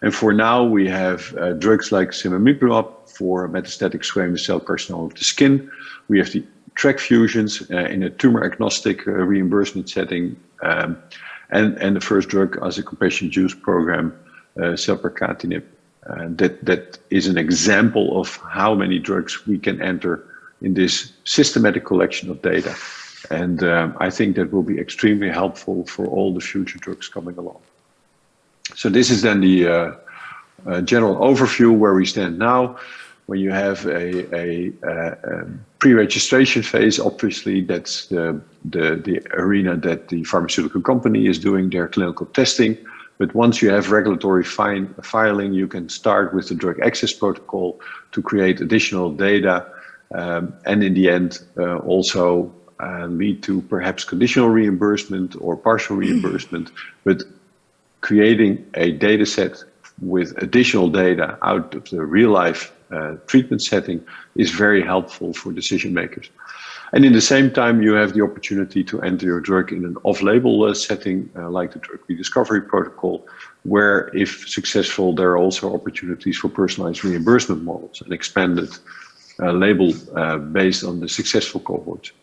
And for now, we have drugs like Genomic-guided for metastatic squamous cell carcinoma of the skin. We have the track fusions in a tumor agnostic reimbursement setting, and the first drug as a compassionate use program, selpercatinib. That is an example of how many drugs we can enter in this systematic collection of data. And I think that will be extremely helpful for all the future drugs coming along. So this is then the general overview where we stand now. When you have a pre-registration phase, obviously that's the arena that the pharmaceutical company is doing their clinical testing. But once you have regulatory filing, you can start with the drug access protocol to create additional data, and in the end also lead to perhaps conditional reimbursement or partial reimbursement, but creating a data set with additional data out of the real life treatment setting is very helpful for decision makers. And in the same time, you have the opportunity to enter your drug in an off-label setting, like the drug rediscovery protocol, where if successful, there are also opportunities for personalized reimbursement models and expanded label based on the successful cohorts.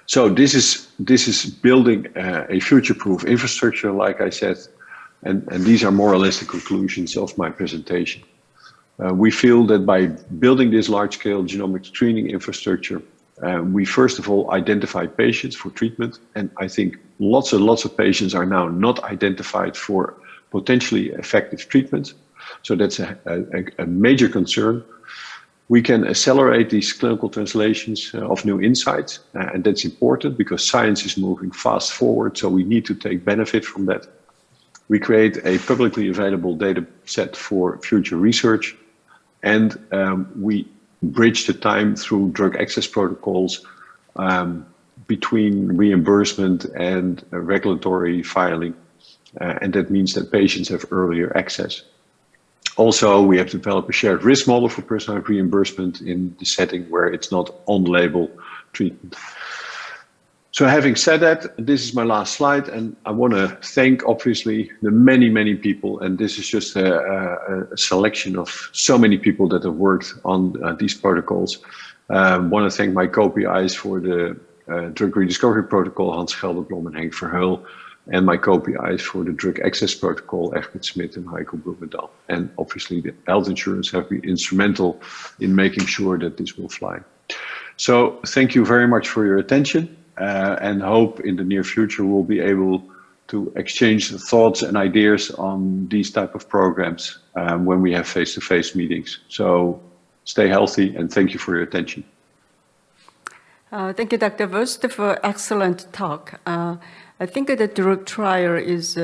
So this is building a future-proof infrastructure, like I said, and these are more or less the conclusions of my presentation. We feel that by building this large-scale genomic screening infrastructure, we first of all identify patients for treatment, and I think lots and lots of patients are now not identified for potentially effective treatment. So that's a major concern. We can accelerate these clinical translations of new insights, and that's important because science is moving fast forward, so we need to take benefit from that. We create a publicly available data set for future research, and we bridge the time through drug access protocols between reimbursement and regulatory filing, and that means that patients have earlier access. Also, we have developed a shared risk model for personalized reimbursement in the setting where it's not on-label treatment. So having said that, this is my last slide, and I want to thank, obviously, the many, many people, and this is just a selection of so many people that have worked on these protocols. I want to thank my co-PIs for the drug rediscovery protocol, Hans Gelderblom and Henk Verheul, and my co-PIs for the drug access protocol, Egbert Smit and Heiko Bloemendaal. And obviously the health insurance have been instrumental in making sure that this will fly. So thank you very much for your attention, and hope in the near future we'll be able to exchange thoughts and ideas on these type of programs when we have face-to-face meetings. So stay healthy and thank you for your attention. Thank you, Dr. Wust, for excellent talk. I think the drug trial is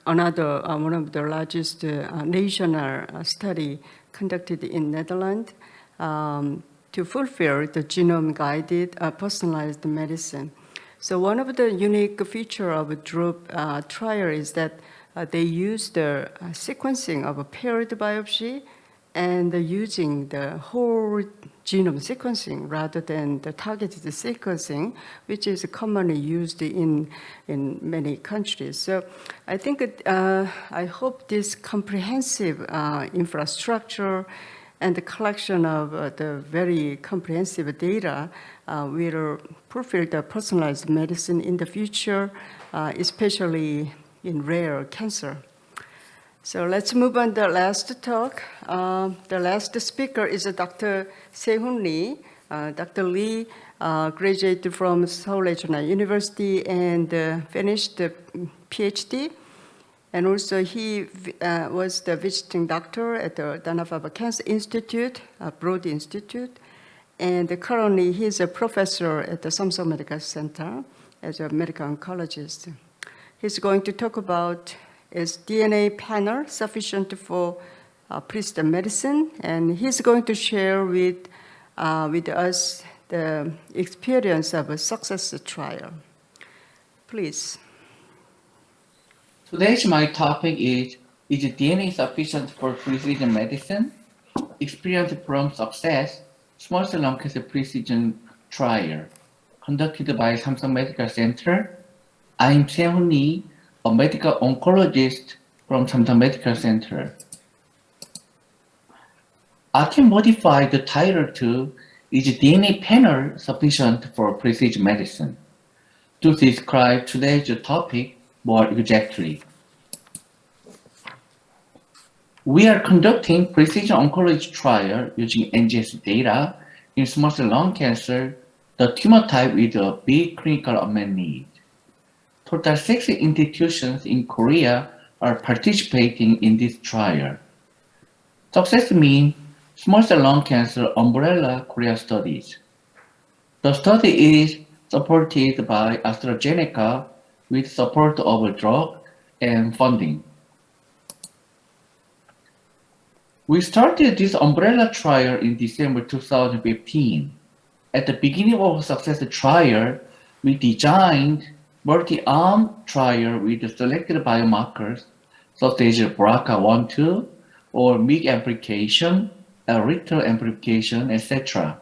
another one of the largest national study conducted in Netherlands to fulfill the genome-guided personalized medicine. So one of the unique feature of a drug trial is that they use the sequencing of a paired biopsy and using the whole genome sequencing rather than the targeted sequencing, which is commonly used in many countries. So I think I hope this comprehensive infrastructure and the collection of the very comprehensive data will fulfill the personalized medicine in the future, especially in rare cancer. So let's move on to the last talk. The last speaker is Dr. Se-Hoon Lee. Dr. Lee graduated from Seoul Regional University and finished the PhD. And also he was the visiting doctor at the Dana-Farber Cancer Institute, Broad Institute. And currently he's a professor at the Samsung Medical Center as a medical oncologist. He's going to talk about is DNA panel sufficient for precision medicine? And he's going to share with us the experience of a SUKSES trial. Please. Today's my topic is DNA sufficient for precision medicine? Experience from SUKSES, small cell lung cancer precision trial. conducted by Samsung Medical Center. I'm Seon Lee, a medical oncologist from Samsung Medical Center. I can modify the title to "Is DNA panel sufficient for precision medicine?" to describe today's topic more exactly. We are conducting precision oncology trial using NGS data in small cell lung cancer, the tumor type with a big clinical unmet need. Total 6 institutions in Korea are participating in this trial. SUKSES means Small Cell Lung Cancer Umbrella Korea Studies. The study is supported by AstraZeneca with support of a drug and funding. We started this umbrella trial in December 2015. At the beginning of SUKSES trial, we designed multi-arm trial with selected biomarkers such as BRCA1/2 or MYC amplification, erythroid amplification, etc.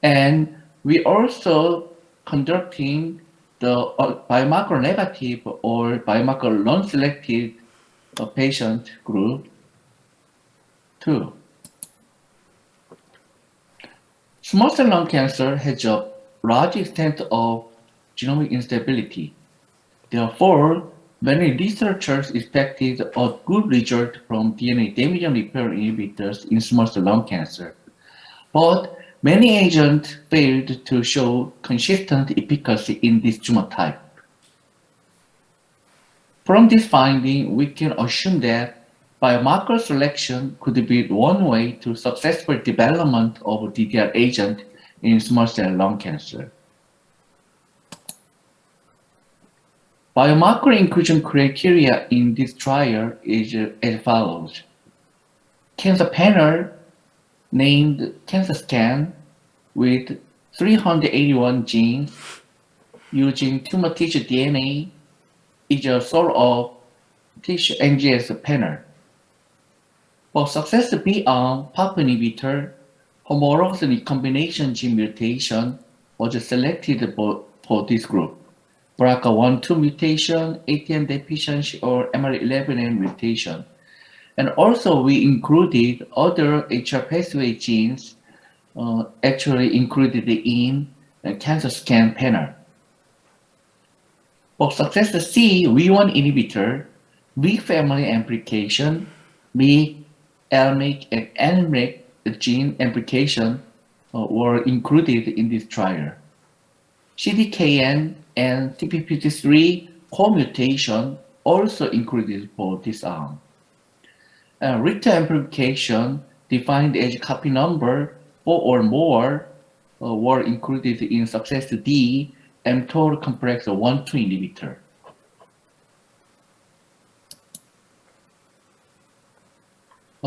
And we also conducting the biomarker negative or biomarker non-selected patient group too. Small cell lung cancer has a large extent of genomic instability. Therefore, many researchers expected a good result from DNA damage and repair inhibitors in small cell lung cancer. But many agents failed to show consistent efficacy in this tumor type. From this finding, we can assume that biomarker selection could be one way to successful development of DDR agent in small cell lung cancer. Biomarker inclusion criteria in this trial is as follows. Cancer panel named Cancer Scan with 381 genes using tumor tissue DNA is a sort of tissue NGS panel. For SUKSES B-arm PARP inhibitor, homologous recombination gene mutation was selected for this group. BRCA1/2 mutation, ATM deficiency, or MR11N mutation. And also we included other HR pathway genes actually included in the cancer scan panel. For SUKSES C V1 inhibitor, MYC family amplification, MYC, LMYC, and NMYC gene amplification were included in this trial. CDKN and TP53 co-mutation also included for this arm. Richter amplification, defined as copy number 4 or more, were included in SUKSES D mTOR complex 1/2 inhibitor.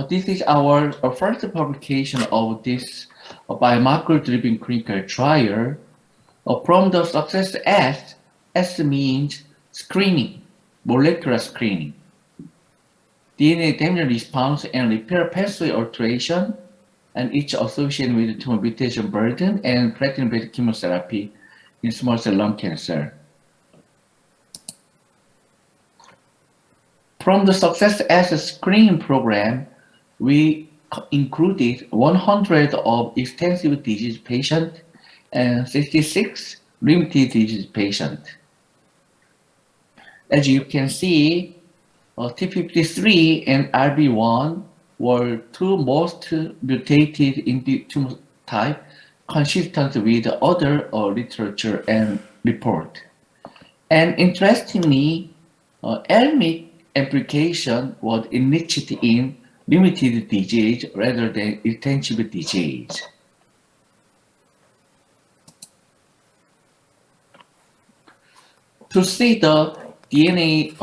This is our first publication of this biomarker-driven clinical trial. From the SUKSES S, S means screening, molecular screening. DNA damage response and repair pathway alteration, and each associated with tumor mutation burden and platinum-based chemotherapy in small cell lung cancer. From the SUKSES S screening program, we included 100 of extensive disease patients and 66 limited disease patients. As you can see, TP53 and RB1 were two most mutated in the tumor type, consistent with other literature and report. And interestingly, LMYC amplification was enriched in limited disease rather than extensive disease. To see the DNA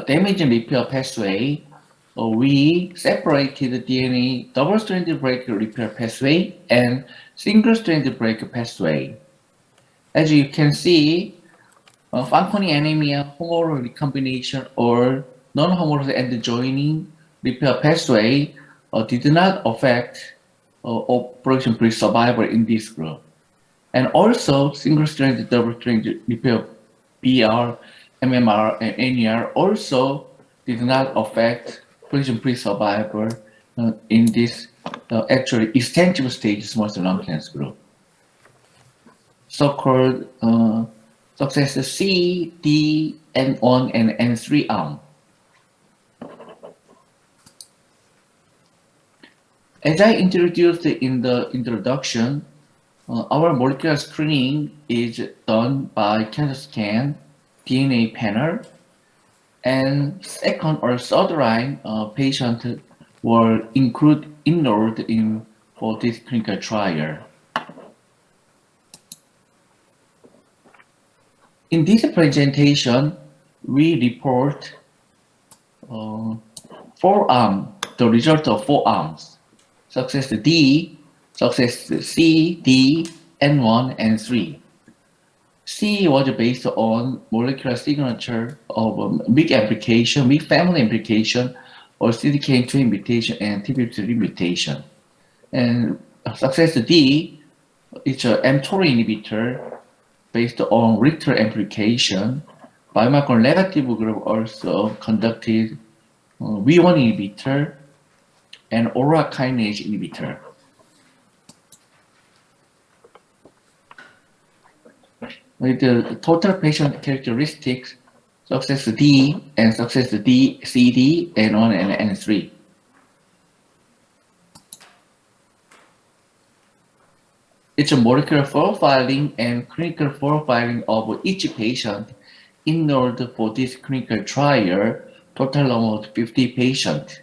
damage and repair pathway, we separated the DNA double-stranded break repair pathway and single-stranded break pathway. As you can see, Fanconi anemia, homologous recombination, or non-homologous end joining repair pathway did not affect operation-free survival in this group. And also, single-stranded, double-stranded repair BR, MMR, and NER also did not affect progression-free survival in this actually extensive stage small cell lung cancer group. So-called success C, D, N1, and N3 arm. As I introduced in the introduction, our molecular screening is done by cancer scan, DNA panel, and second or third line patient were enrolled in for this clinical trial. In this presentation, we report the result of 4 arms: success D, success C, D, N1, and 3. C was based on molecular signature of MYC amplification, MYC family amplification, or CDKN2 mutation and TP3 mutation. And success D is an mTOR inhibitor based on Richter amplification. Biomarker negative group also conducted V1 inhibitor and aura kinase inhibitor. With the total patient characteristics, success D and success D, CD, N1, and N3. It's a molecular profiling and clinical profiling of each patient enrolled for this clinical trial, total amount 50 patients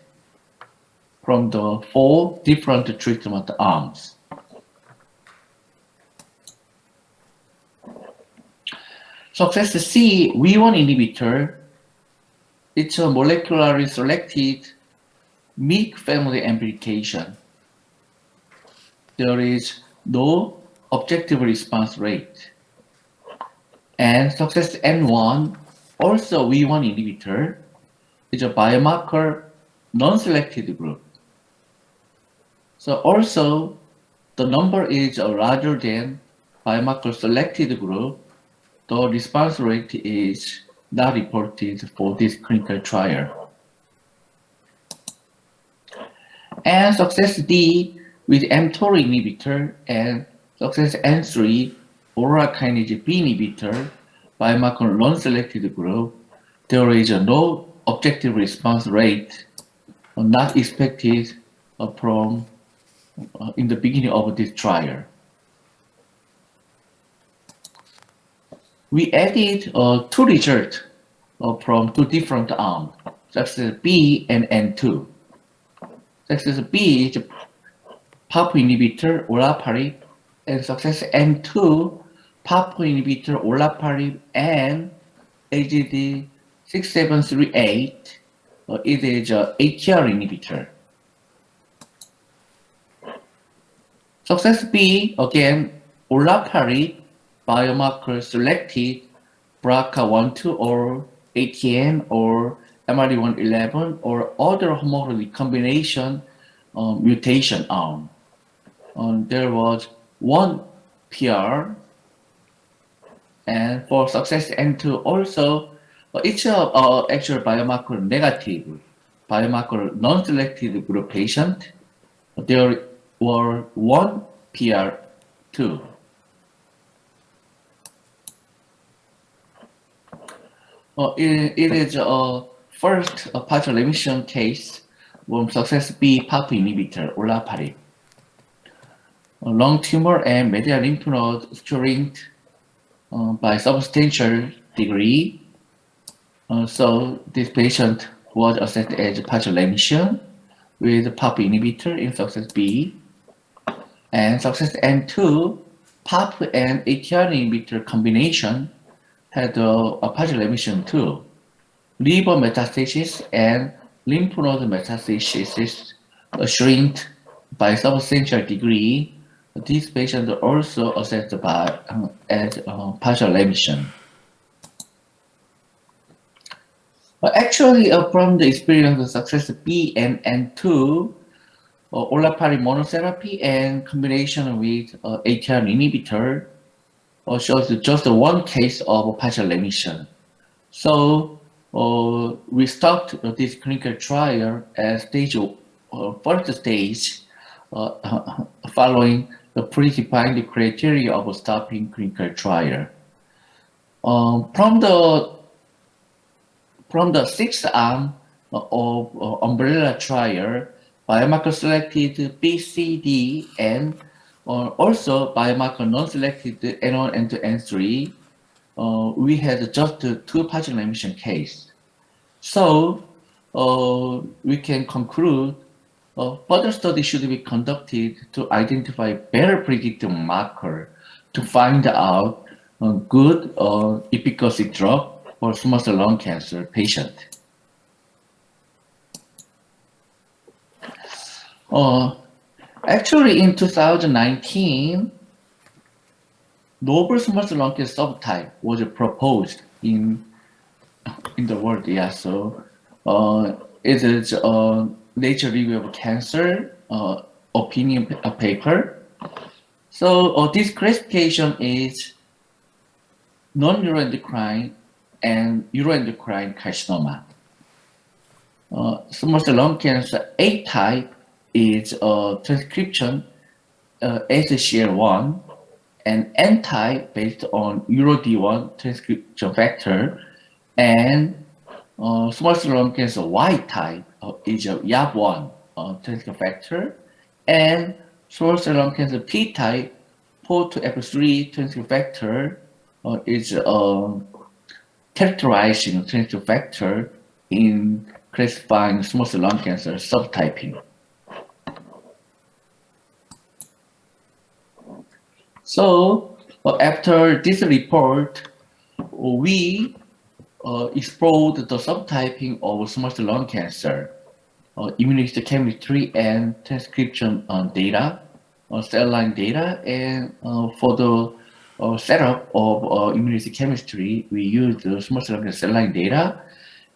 from the 4 different treatment arms. Success C, V1 inhibitor, it's a molecularly selected MYC family amplification. There is no objective response rate. And success N1, also V1 inhibitor, is a biomarker non-selected group. So also the number is larger than biomarker selected group. The response rate is not reported for this clinical trial. And success D with mTOR inhibitor and success N3 aura kinase B inhibitor, biomarker non-selected group, there is no objective response rate not expected from in the beginning of this trial. We added 2 results from 2 different arms, success B and N2. Success B is PARP inhibitor olaparib, and success N2 PARP inhibitor olaparib and AGD 6738. It is an ATR inhibitor. Success B, again, olaparib, biomarker selected BRCA1/2 or ATM or MRD111 or other homologous combination mutation arm. There was 1 PR, and for success N2 also, it's actual biomarker negative, biomarker non-selected group patient. There were 1 PR too. It is a first partial remission case from success B PARP inhibitor olaparib. Lung tumor and medial lymph node shrinked by substantial degree. So this patient was assessed as partial remission with PARP inhibitor in success B. And success N2, PARP and ATR inhibitor combination had a partial remission too. Liver metastasis and lymph node metastasis shrinked by substantial degree. These patients are also assessed as partial remission. But actually, from the experience of success B and N2, olaparib monotherapy and combination with ATR inhibitor shows just one case of partial remission. So we stopped this clinical trial at first stage following the predefined criteria of stopping clinical trial. From the sixth arm of umbrella trial, biomarker selected B, C, D, and also biomarker non-selected N1, N2, N3. We had just 2 partial remission cases. So we can conclude further study should be conducted to identify better predictive marker to find out good efficacy drug for small cell lung cancer patient. Actually, in 2019, novel small cell lung cancer subtype was proposed in the world. Yeah, so it is Nature Review of Cancer opinion paper. So this classification is non-neuroendocrine and neuroendocrine carcinoma. Small cell lung cancer A type is transcription SCL1, and N type based on UroD1 transcription factor, and small cell lung cancer Y type is a YAP1 transcription factor, and small cell lung cancer P type 4-F3 transcription factor is characterizing transcription factor in classifying small cell lung cancer subtyping. So after this report, we explored the subtyping of small cell lung cancer, immunohistochemistry and transcription data, cell line data, and for the setup of immunohistochemistry, we used small cell lung cancer cell line data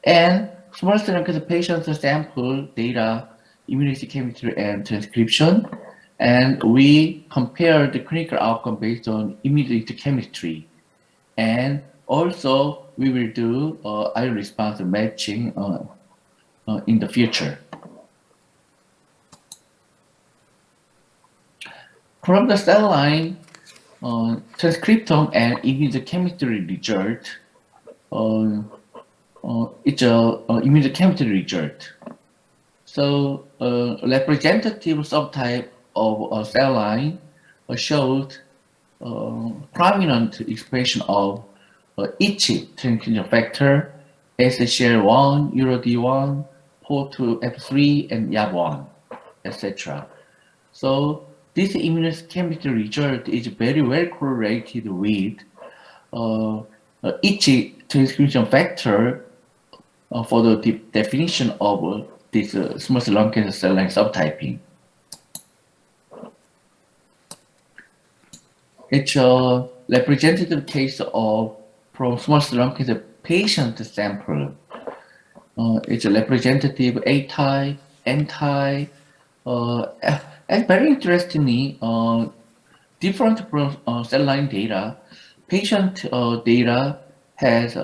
and small cell lung cancer patient sample data, immunohistochemistry and transcription. And we compared the clinical outcome based on immunohistochemistry. And also, we will do iron response matching in the future. From the cell line, transcriptome and immunohistochemistry result, it's a immunohistochemistry result. So, representative subtype of a cell line showed prominent expression of each transcription factor, SCL1, UroD1, PO2F3, and YAP1, etc. So this immunohistochemistry result is very well correlated with each transcription factor for the definition of this small cell lung cancer cell line subtyping. It's a representative case of from small cell lung cancer patient sample. It's a representative A type, N type, and very interestingly, different from cell line data, patient data has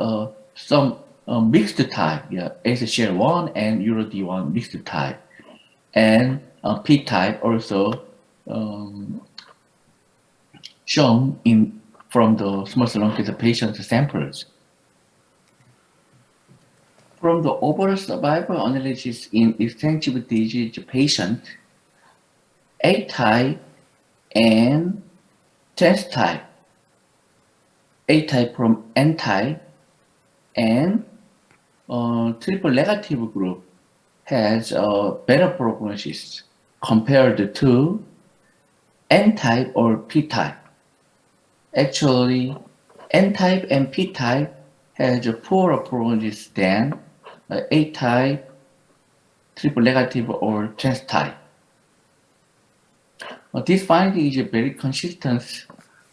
some mixed type, yeah, SCL1 and UroD1 mixed type, and P type also shown from the small cell lung cancer patient samples. From the overall survival analysis in extensive disease patient, A type and test type, A type from N type, and triple negative group has a better prognosis compared to N type or P type. Actually, N type and P type has a poorer prognosis than A type, triple negative, or trans type. This finding is very consistent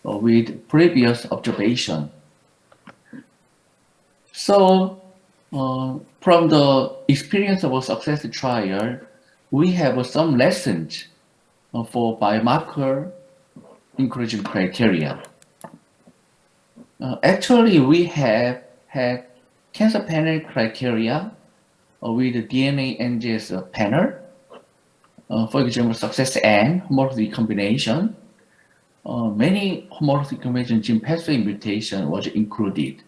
with previous observation. So, from the experience of a SUKSES trial, we have some lessons for biomarker inclusion criteria. Actually, we have had cancer panel criteria with the DNA NGS panel. For example, success and homologous combination. Many homologous combination gene pathway mutation was included.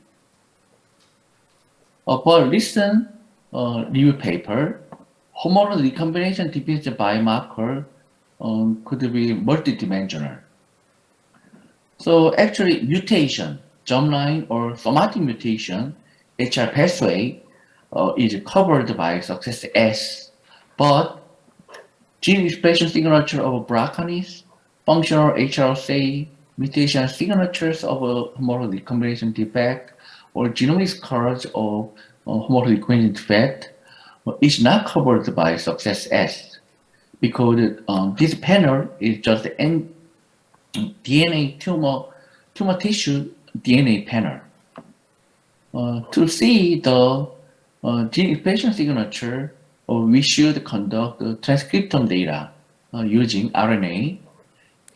For recent review paper, homologous recombination dependent biomarker could be multidimensional. So actually mutation, germline or somatic mutation, HR pathway is covered by SUKSES, but gene expression signature of BRCA, functional HRC, mutation signatures of a homologous recombination defect, or genomic scars of homologous recombination defect is not covered by SUKSES because this panel is just DNA tumor tissue DNA panel. To see the gene expression signature, we should conduct transcriptome data using RNA,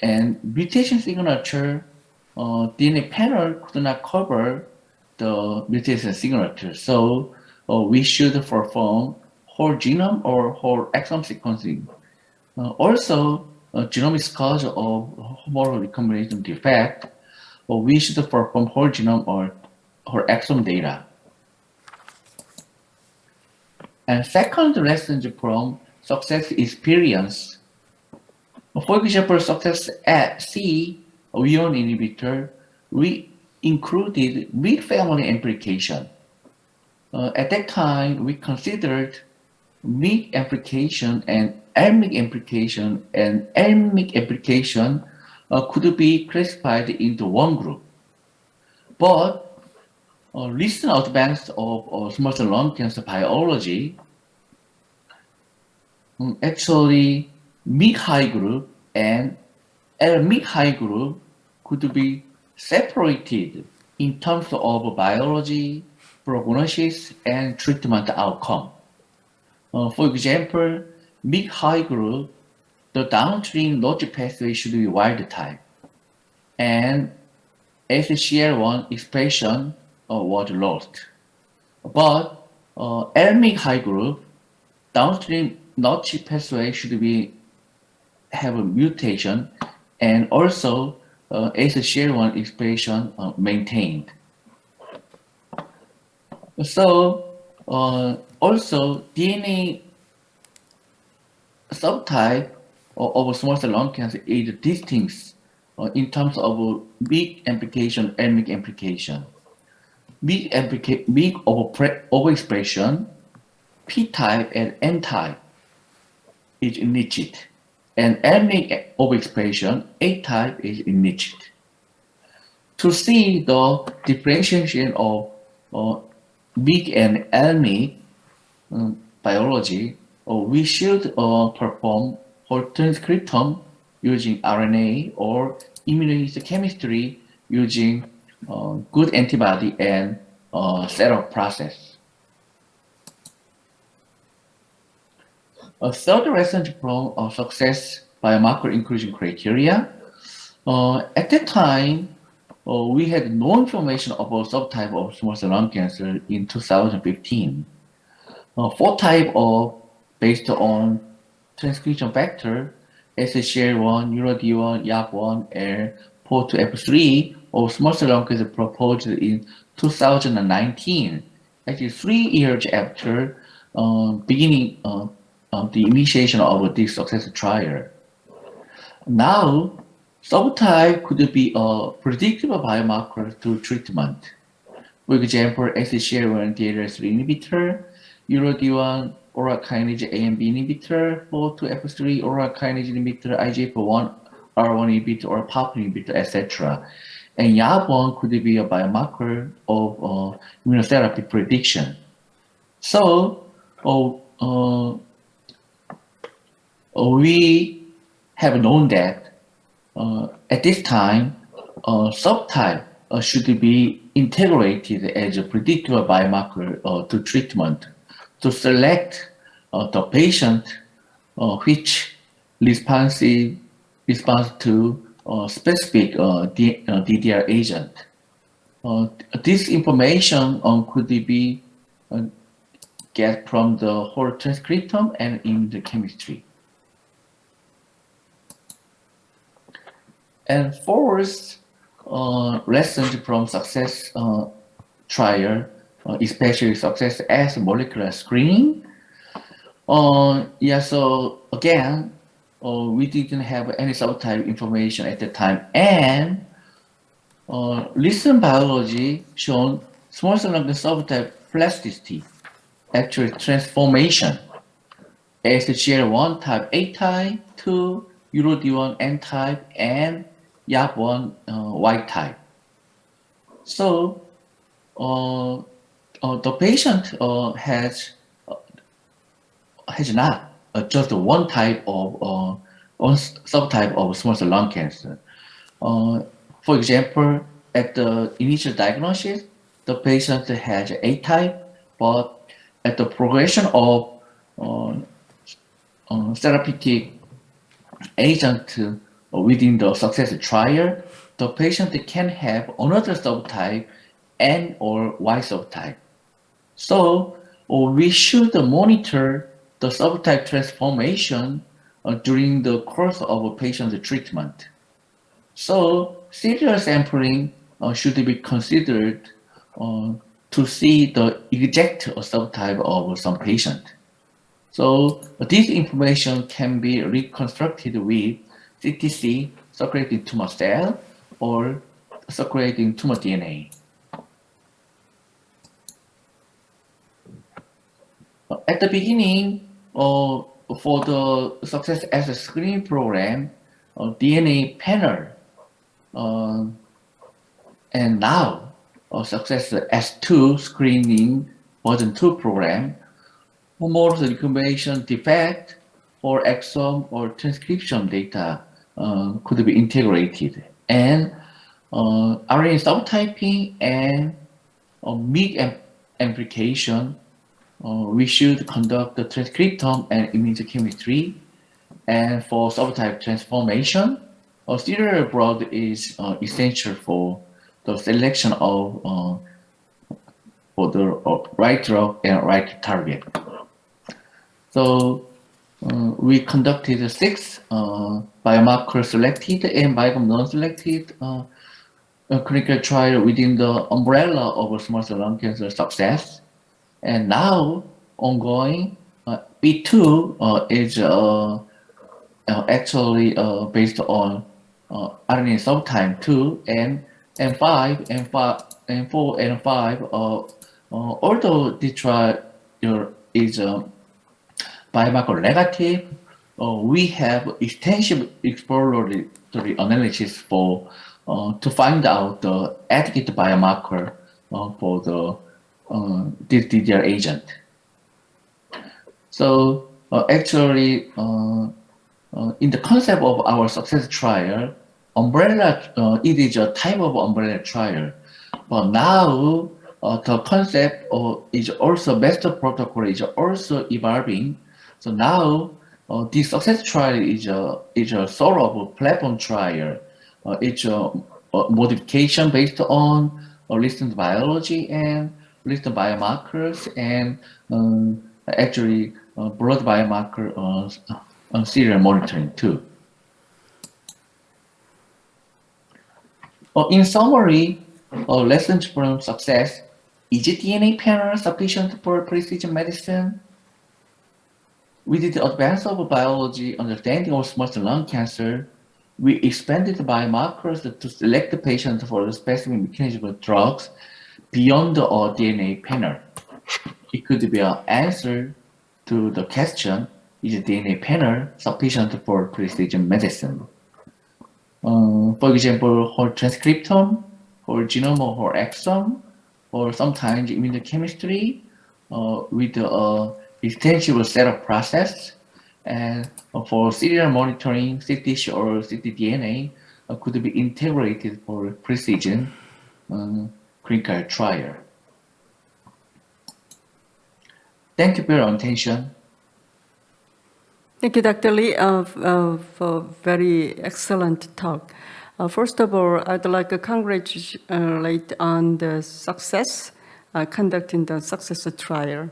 and mutation signature DNA panel could not cover the mutation signature, so we should perform whole genome or whole exome sequencing. Also, genomic scars of homologous recombination defect, we should perform whole genome or whole exome data. And second lesson from SUKSES experience. For example, SUKSES WEE1 inhibitor, we included MYC family amplification. At that time, we considered MYC amplification and LMYC amplification, and LMYC amplification could be classified into one group. But recent advance of small cell lung cancer biology, actually MYC high group and LMYC high group could be separated in terms of biology, prognosis, and treatment outcome. For example, MYC high group, the downstream logic pathway should be wild type, and SCL1 expression was lost. But LMYC high group, downstream logic pathway should have a mutation, and also SCL1 expression maintained. So also DNA subtype of small cell lung cancer is distinct in terms of MYC amplification and MYC amplification. MYC overexpression, P-type and N-type is enriched, and LMYC overexpression, A-type is enriched. To see the differentiation of MYC and LMYC biology, we should perform whole transcriptome using RNA or immunohistochemistry using good antibody and setup process. A third lesson from SUKSES biomarker inclusion criteria. At that time, we had no information about subtype of small cell lung cancer in 2015. Four type based on transcription factor, SCL1, URD1, YAP1, and PO2F3 of small cell lung cancer proposed in 2019, actually 3 years after beginning the initiation of this SUKSES trial. Now, subtype could be a predictive biomarker to treatment. For example, SCL1 DLL3 inhibitor, URD1 oral kinase A and B inhibitor, PO2F3 oral kinase inhibitor, IGF-1 R1 inhibitor, or PAPUR inhibitor, etc. And YAP1 could be a biomarker of immunotherapy prediction. So we have known that at this time, subtype should be integrated as a predictive biomarker to treatment to select the patient which responds to specific DDR agent. This information could be get from the whole transcriptome and immunochemistry. And fourth, lessons from SUKSES trial, especially SUKSES as molecular screening. So again, we didn't have any subtype information at the time, and recent biology shown small cell lung cancer subtype plasticity, actually transformation, SCL1 type A type, 2, UroD1 N type, and YAP1 Y type. So the patient has not just one type of one subtype of small cell lung cancer. For example, at the initial diagnosis, the patient has A type, but at the progression of therapeutic agent within the SUKSES trial, the patient can have another subtype N or Y subtype. So we should monitor the subtype transformation during the course of a patient's treatment. So serial sampling should be considered to see the exact subtype of some patient. So this information can be reconstructed with CTC, circulating tumor cell, or circulating tumor DNA. At the beginning, for the SUKSES as a screening program, DNA panel, and now SUKSES S2 screening version 2 program, more of the recombination defect or exome or transcription data could be integrated, and RNA subtyping and MIG amplification. We should conduct the transcriptome and immunochemistry, and for subtype transformation, a serial blood is essential for the selection of for the right drug and right target. So we conducted 6 biomarker selected and biomarker non-selected clinical trial within the umbrella of small cell lung cancer SUKSES. And now ongoing B2 is actually based on RNA subtype 2 and M5 and 4 and 5. Although this trial is biomarker negative, we have extensive exploratory analysis for to find out the adequate biomarker for the this DDR agent. So actually, in the concept of our SUKSES trial, umbrella, it is a type of umbrella trial, but now the concept is also master protocol is also evolving. So now this SUKSES trial is a sort of platform trial. It's a modification based on recent biology and recent biomarkers and actually blood biomarker on serial monitoring too. In summary, lessons from SUKSES: is DNA panel sufficient for precision medicine? With the advance of biology understanding of small cell lung cancer, we expanded the biomarkers to select the patient for the specific mechanism of drugs beyond the DNA panel. It could be an answer to the question, is the DNA panel sufficient for precision medicine? For example, whole transcriptome, whole genome, or whole exome, or sometimes immunochemistry with an extensive set of process. And for serial monitoring, CTC or ctDNA could be integrated for precision clinical trial. Thank you for your attention. Thank you, Dr. Lee, for very excellent talk. First of all, I'd like to congratulate on the success conducting the SUKSES trial,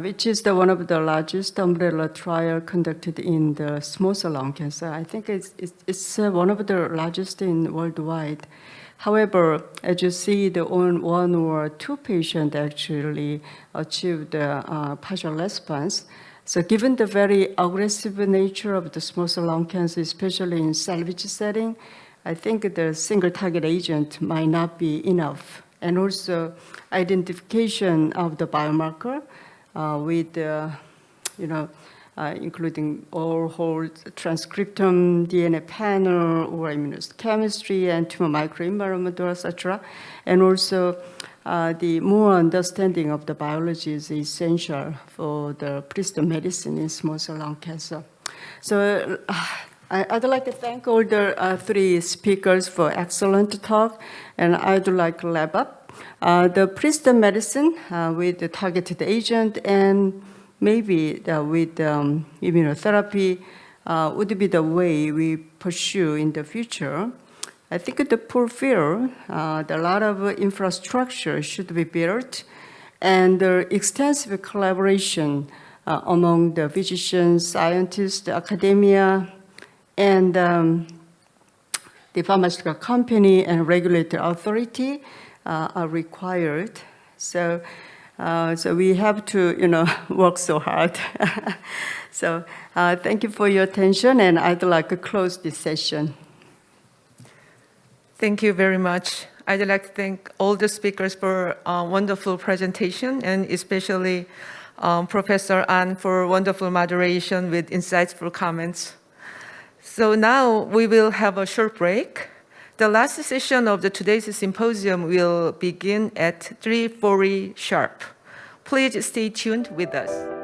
which is one of the largest umbrella trial conducted in the small cell lung cancer. I think it's one of the largest in worldwide. However, as you see, the one or two patients actually achieved partial response. So given the very aggressive nature of the small cell lung cancer, especially in salvage setting, I think the single target agent might not be enough. And also identification of the biomarker with, including all whole transcriptome, DNA panel, or immunochemistry, and tumor microenvironment, etc. And also the more understanding of the biology is essential for the precision medicine in small cell lung cancer. So I'd like to thank all the three speakers for excellent talk, and I'd like to wrap up. The precision medicine with the targeted agent and maybe with immunotherapy would be the way we pursue in the future. I think the poor field, a lot of infrastructure should be built, and extensive collaboration among the physicians, scientists, academia, and the pharmaceutical company and regulatory authority are required. So we have to, work so hard. So thank you for your attention, and I'd like to close this session. Thank you very much. I'd like to thank all the speakers for a wonderful presentation, and especially Professor An for wonderful moderation with insightful comments. So now we will have a short break. The last session of today's symposium will begin at 3:40 sharp. Please stay tuned with us.